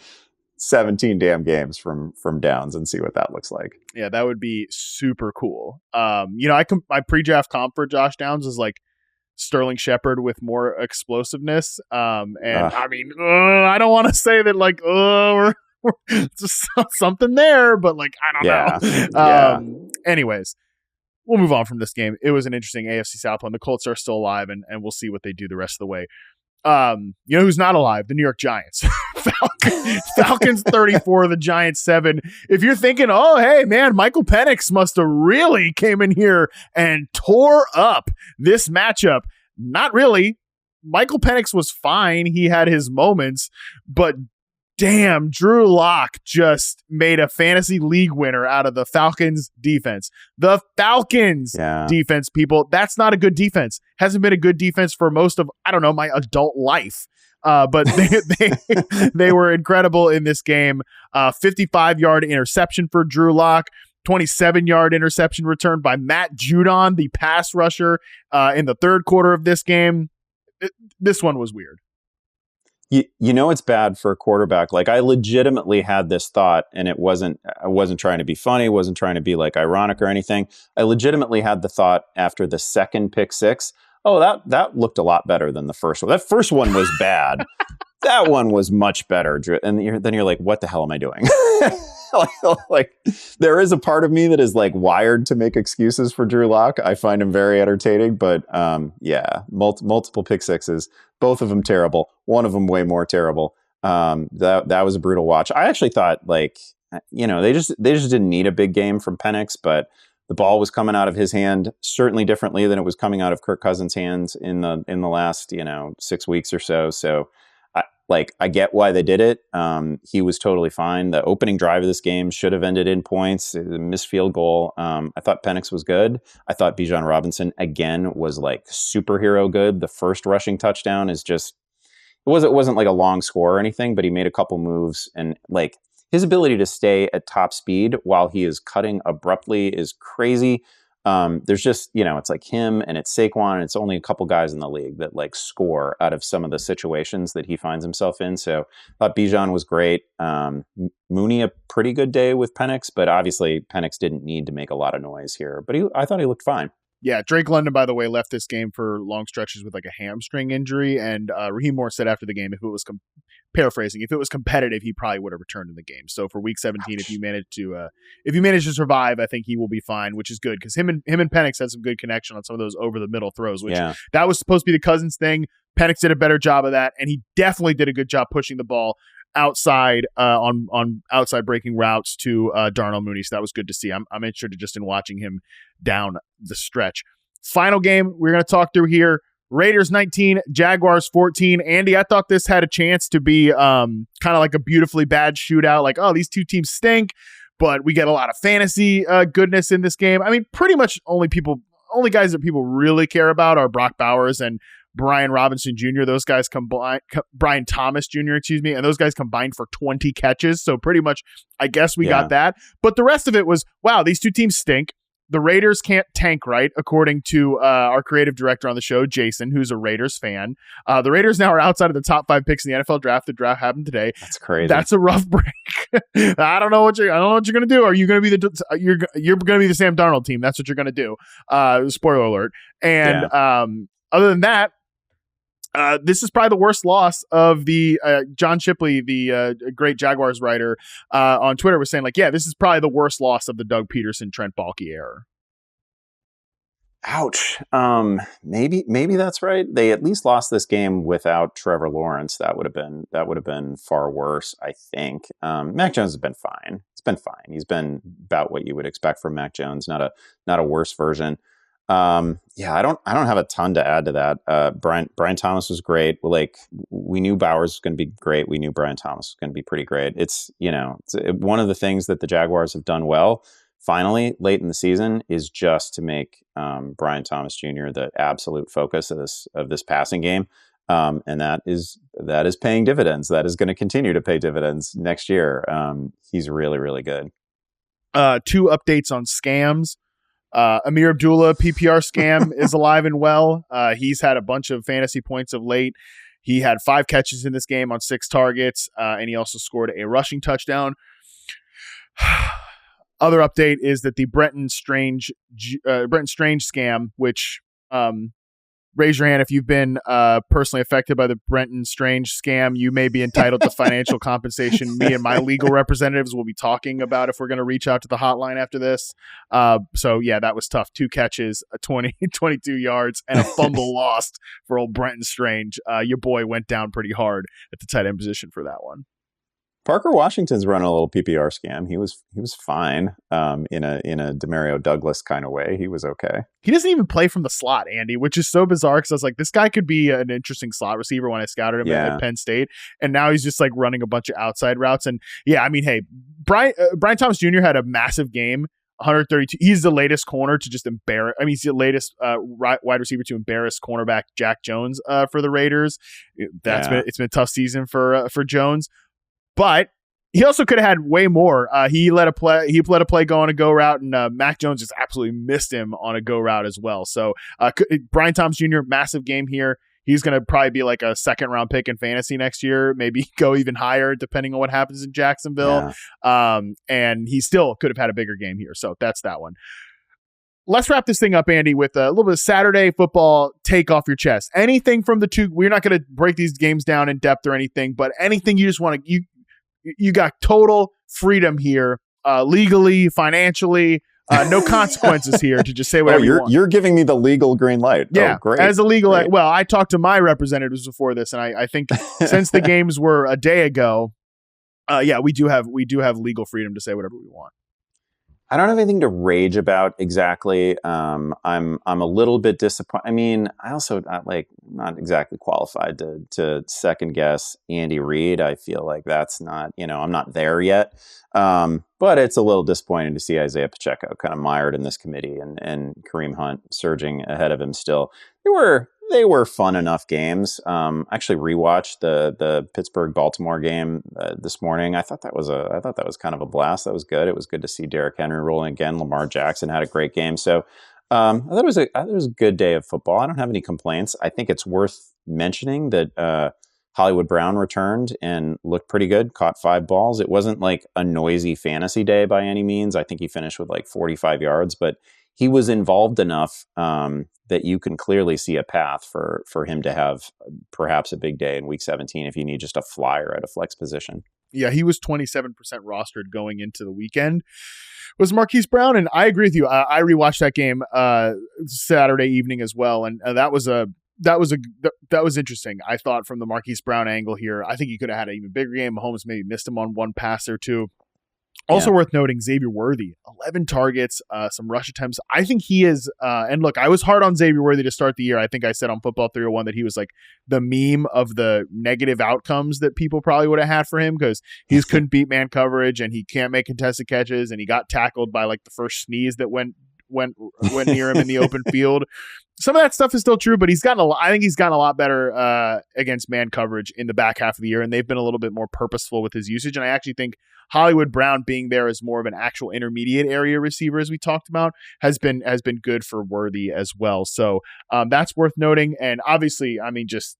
17 damn games from Downs and see what that looks like. Yeah, that would be super cool. My pre-draft comp for Josh Downs is like Sterling Shepard with more explosiveness. I don't want to say that like, we're just something there, but like, I don't know. Anyways, we'll move on from this game. It was an interesting AFC South one. The Colts are still alive, and we'll see what they do the rest of the way. Who's not alive? The New York Giants. Falcons 34, the Giants 7. If you're thinking, oh, hey, man, Michael Penix must have really came in here and tore up this matchup. Not really. Michael Penix was fine. He had his moments, but damn, Drew Lock just made a fantasy league winner out of the Falcons defense. The Falcons defense, people, that's not a good defense. Hasn't been a good defense for most of, my adult life. But they were incredible in this game. 55-yard interception for Drew Lock. 27-yard interception returned by Matt Judon, the pass rusher, in the third quarter of this game. This one was weird. It's bad for a quarterback. Like, I legitimately had this thought, and I wasn't trying to be funny, wasn't trying to be like ironic or anything. I legitimately had the thought after the second pick six, oh, that looked a lot better than the first one. That first one was bad. That one was much better. And then you're like, what the hell am I doing? like there is a part of me that is like wired to make excuses for Drew Lock. I find him very entertaining, but multiple pick sixes, both of them terrible, one of them way more terrible. That was a brutal watch. I actually thought they just didn't need a big game from Penix, but the ball was coming out of his hand certainly differently than it was coming out of Kirk Cousins' hands in the last 6 weeks or so. So I get why they did it. He was totally fine. The opening drive of this game should have ended in points. A missed field goal. I thought Penix was good. I thought Bijan Robinson again was like superhero good. The first rushing touchdown is just it wasn't like a long score or anything, but he made a couple moves, and like his ability to stay at top speed while he is cutting abruptly is crazy. There's just, it's like him and it's Saquon, and it's only a couple guys in the league that like score out of some of the situations that he finds himself in. So I thought Bijan was great. Mooney, a pretty good day with Penix, but obviously Penix didn't need to make a lot of noise here, but I thought he looked fine. Yeah, Drake London, by the way, left this game for long stretches with like a hamstring injury, and Raheem Moore said after the game, if it was paraphrasing, if it was competitive, he probably would have returned in the game. So for Week 17, if you manage to survive, I think he will be fine, which is good because him and Penix had some good connection on some of those over the middle throws, which that was supposed to be the Cousins thing. Penix did a better job of that, and he definitely did a good job pushing the ball outside on outside breaking routes to Darnell Mooney. So that was good to see. I'm interested just in watching him down the stretch. Final game we're going to talk through here. Raiders 19, Jaguars 14. Andy, I thought this had a chance to be kind of like a beautifully bad shootout. Like, oh, these two teams stink, but we get a lot of fantasy goodness in this game. I mean, pretty much only guys that people really care about are Brock Bowers and Brian Robinson Jr. Those guys combined, Brian Thomas Jr., and those guys combined for 20 catches. So pretty much, I guess we got that. But the rest of it was, wow, these two teams stink. The Raiders can't tank right, according to our creative director on the show, Jason, who's a Raiders fan. The Raiders now are outside of the top 5 picks in the NFL draft. The draft happened today. That's crazy. That's a rough break. I don't know what you're going to do. Are you going to be you're going to be the Sam Darnold team? That's what you're going to do. Spoiler alert. And other than that, this is probably the worst loss of the John Shipley, the great Jaguars writer on Twitter, was saying like, yeah, this is probably the worst loss of the Doug Peterson, Trent Baalke era. Ouch. Maybe that's right. They at least lost this game without Trevor Lawrence. That would have been far worse, I think. Mac Jones has been fine. It's been fine. He's been about what you would expect from Mac Jones, not a worse version. I don't have a ton to add to that. Brian Thomas was great. Like, we knew Bowers was going to be great. We knew Brian Thomas was going to be pretty great. It's one of the things that the Jaguars have done well finally late in the season is just to make Brian Thomas Jr. the absolute focus of this passing game. And that is paying dividends. That is going to continue to pay dividends next year. He's really, really good. 2 updates on scams. Amir Abdullah PPR scam is alive and well. He's had a bunch of fantasy points of late. He had 5 catches in this game on 6 targets, and he also scored a rushing touchdown. Other update is that the Brenton Strange scam, which raise your hand if you've been personally affected by the Brenton Strange scam. You may be entitled to financial compensation. Me and my legal representatives will be talking about if we're going to reach out to the hotline after this. So yeah, that was tough. 2 catches, 22 yards, and a fumble lost for old Brenton Strange. Your boy went down pretty hard at the tight end position for that one. Parker Washington's running a little PPR scam. He was fine in a Demario Douglas kind of way. He was okay. He doesn't even play from the slot, Andy, which is so bizarre because I was like, this guy could be an interesting slot receiver when I scouted him at Penn State, and now he's just like running a bunch of outside routes. And yeah, I mean, hey, Brian Thomas Jr. had a massive game. 132. He's the latest corner to just embarrass. I mean, he's the latest wide receiver to embarrass cornerback Jack Jones for the Raiders. It's been a tough season for Jones. But he also could have had way more. He let a play go on a go route, and Mac Jones just absolutely missed him on a go route as well. So Brian Thomas Jr., massive game here. He's going to probably be like a 2nd-round pick in fantasy next year, maybe go even higher depending on what happens in Jacksonville. Yeah. And he still could have had a bigger game here. So that's that one. Let's wrap this thing up, Andy, with a little bit of Saturday football take off your chest. Anything from the 2? We're not going to break these games down in depth or anything, but anything you just want to you got total freedom here, legally, financially. No consequences here to just say whatever you want. You're giving me the legal green light. Yeah, oh, great. As a legal, great. Well, I talked to my representatives before this, and I think since the games were a day ago, we do have legal freedom to say whatever we want. I don't have anything to rage about exactly. I'm a little bit disappointed. I mean, I also not exactly qualified to second guess Andy Reid. I feel like that's not, I'm not there yet. But it's a little disappointing to see Isaiah Pacheco kind of mired in this committee and Kareem Hunt surging ahead of him still. They were fun enough games. Actually rewatched the Pittsburgh-Baltimore game this morning. I thought that was kind of a blast. That was good. It was good to see Derrick Henry rolling again. Lamar Jackson had a great game. So I thought it was a good day of football. I don't have any complaints. I think it's worth mentioning that Hollywood Brown returned and looked pretty good, caught 5 balls. It wasn't like a noisy fantasy day by any means. I think he finished with like 45 yards, but he was involved enough that you can clearly see a path for him to have perhaps a big day in week 17 if you need just a flyer at a flex position. Yeah, he was 27% rostered going into the weekend. Was Marquise Brown, and I agree with you. I rewatched that game Saturday evening as well, and that was interesting. I thought from the Marquise Brown angle here, I think he could have had an even bigger game. Mahomes maybe missed him on one pass or two. Also worth noting, Xavier Worthy, 11 targets, some rush attempts. I think he is, and look, I was hard on Xavier Worthy to start the year. I think I said on Football 301 that he was like the meme of the negative outcomes that people probably would have had for him because he just couldn't beat man coverage and he can't make contested catches and he got tackled by like the first sneeze that went near him in the open field. Some of that stuff is still true, but I think he's gotten a lot better against man coverage in the back half of the year, and they've been a little bit more purposeful with his usage. And I actually think Hollywood Brown being there as more of an actual intermediate area receiver, as we talked about, has been good for Worthy as well. So that's worth noting. And obviously, I mean, just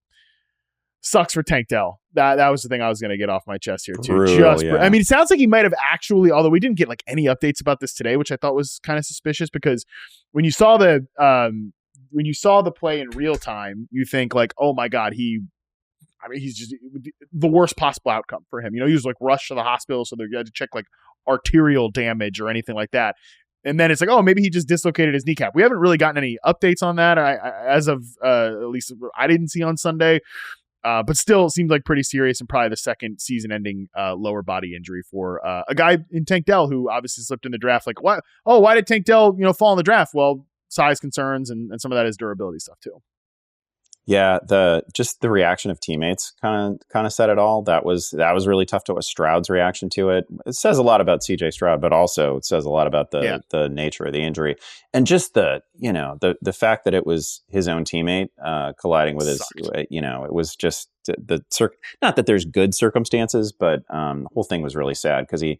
sucks for Tank Dell. That was the thing I was going to get off my chest here too. Brutal, I mean, it sounds like he might have actually, although we didn't get like any updates about this today, which I thought was kind of suspicious because when you saw the play in real time, you think like, oh my God, he's just the worst possible outcome for him. He was like rushed to the hospital, so they had to check like arterial damage or anything like that. And then it's like, oh, maybe he just dislocated his kneecap. We haven't really gotten any updates on that. As of at least I didn't see on Sunday. But still seems like pretty serious and probably the second season-ending lower body injury for a guy in Tank Dell who obviously slipped in the draft. Like, what? Oh, why did Tank Dell fall in the draft? Well, size concerns and some of that is durability stuff too. Yeah, the reaction of teammates kind of said it all. That was really tough to watch. Stroud's reaction to it. It says a lot about CJ Stroud, but also it says a lot about the nature of the injury and just the fact that it was his own teammate colliding with his. It was just not that there's good circumstances, but the whole thing was really sad because he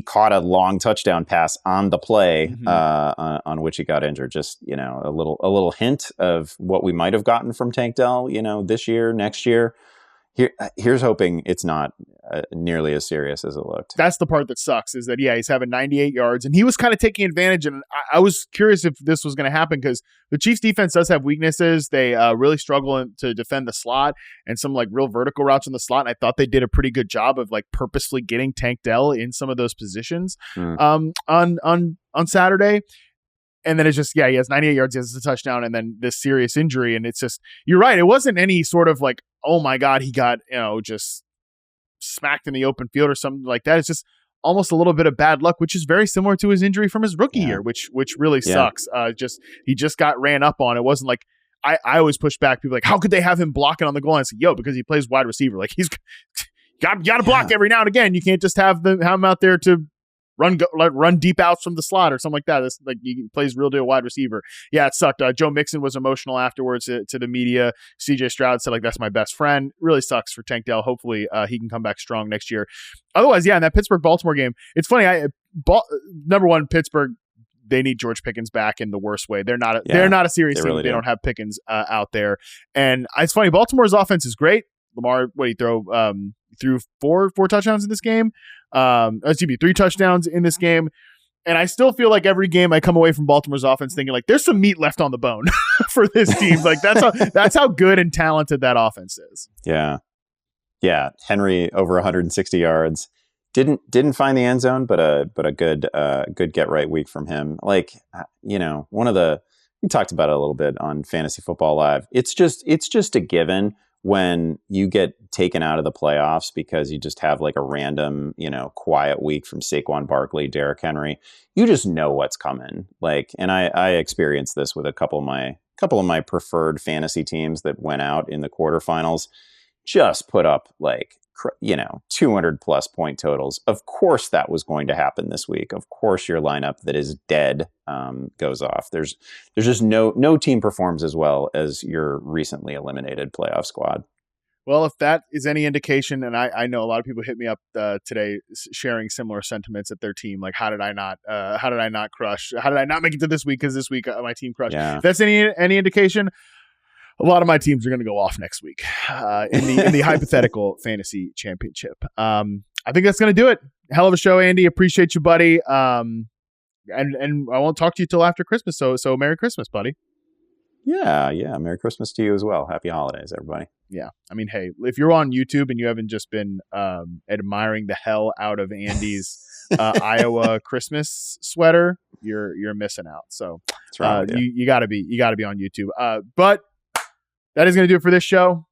caught a long touchdown pass on the play on which he got injured. Just, a little hint of what we might have gotten from Tank Dell, this year, next year. Here's hoping it's not nearly as serious as it looked. That's the part that sucks is that, he's having 98 yards and he was kind of taking advantage. And I was curious if this was going to happen because the Chiefs defense does have weaknesses. They really struggle to defend the slot and some like real vertical routes in the slot. And I thought they did a pretty good job of like purposefully getting Tank Dell in some of those positions on Saturday. And then it's just, he has 98 yards, he has a touchdown, and then this serious injury. And it's just, you're right. It wasn't any sort of like, oh my God, he got, just smacked in the open field or something like that. It's just almost a little bit of bad luck, which is very similar to his injury from his rookie year, which really sucks. He just got ran up on. It wasn't like, I always push back people like, how could they have him blocking on the goal line? I say, because he plays wide receiver. Like he's got to block every now and again. You can't just have him out there to run deep outs from the slot or something like that. It's like he plays real deal wide receiver. Yeah, it sucked. Joe Mixon was emotional afterwards to the media. CJ Stroud said like, that's my best friend. Really sucks for Tank Dell. Hopefully he can come back strong next year. Otherwise, in that Pittsburgh-Baltimore game, it's funny. Number one, Pittsburgh, they need George Pickens back in the worst way. They're not a serious team. They don't have Pickens out there. And it's funny, Baltimore's offense is great. Lamar, he threw four touchdowns in this game. 3 touchdowns in this game. And I still feel like every game I come away from Baltimore's offense thinking like there's some meat left on the bone for this team. Like that's how good and talented that offense is. Yeah. Yeah, Henry over 160 yards. Didn't find the end zone, but a good get right week from him. Like, we talked about it a little bit on Fantasy Football Live. It's just a given when you get taken out of the playoffs because you just have like a random, quiet week from Saquon Barkley, Derrick Henry. You just know what's coming. Like, and I experienced this with a couple of my preferred fantasy teams that went out in the quarterfinals. Just put up 200 plus point totals. Of course that was going to happen this week. Of course your lineup that is dead goes off. There's just no team performs as well as your recently eliminated playoff squad. Well, if that is any indication, and I know a lot of people hit me up today sharing similar sentiments at their team, like how did I not crush? How did I not make it to this week? Because this week my team crushed. Yeah. If that's any indication, a lot of my teams are going to go off next week in the hypothetical fantasy championship. I think that's going to do it. Hell of a show, Andy. Appreciate you, buddy. And I won't talk to you till after Christmas. So Merry Christmas, buddy. Yeah. Merry Christmas to you as well. Happy holidays, everybody. Yeah. I mean, hey, if you're on YouTube and you haven't just been admiring the hell out of Andy's Iowa Christmas sweater, you're missing out. So you gotta be on YouTube. But that is going to do it for this show.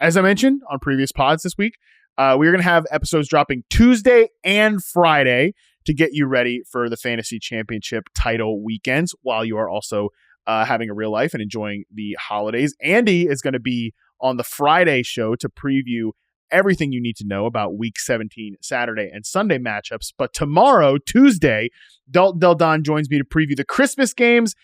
As I mentioned on previous pods this week, we're going to have episodes dropping Tuesday and Friday to get you ready for the Fantasy Championship title weekends while you are also having a real life and enjoying the holidays. Andy is going to be on the Friday show to preview everything you need to know about Week 17 Saturday and Sunday matchups. But tomorrow, Tuesday, Dalton Del Don joins me to preview the Christmas games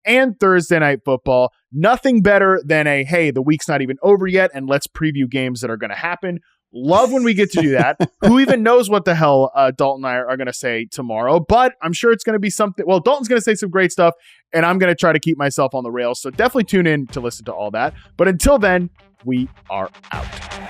and Thursday Night Football. Nothing better than hey, the week's not even over yet, and let's preview games that are going to happen. Love when we get to do that. Who even knows what the hell Dalton and I are going to say tomorrow, but I'm sure it's going to be something. Well, Dalton's going to say some great stuff, and I'm going to try to keep myself on the rails, so definitely tune in to listen to all that. But until then, we are out.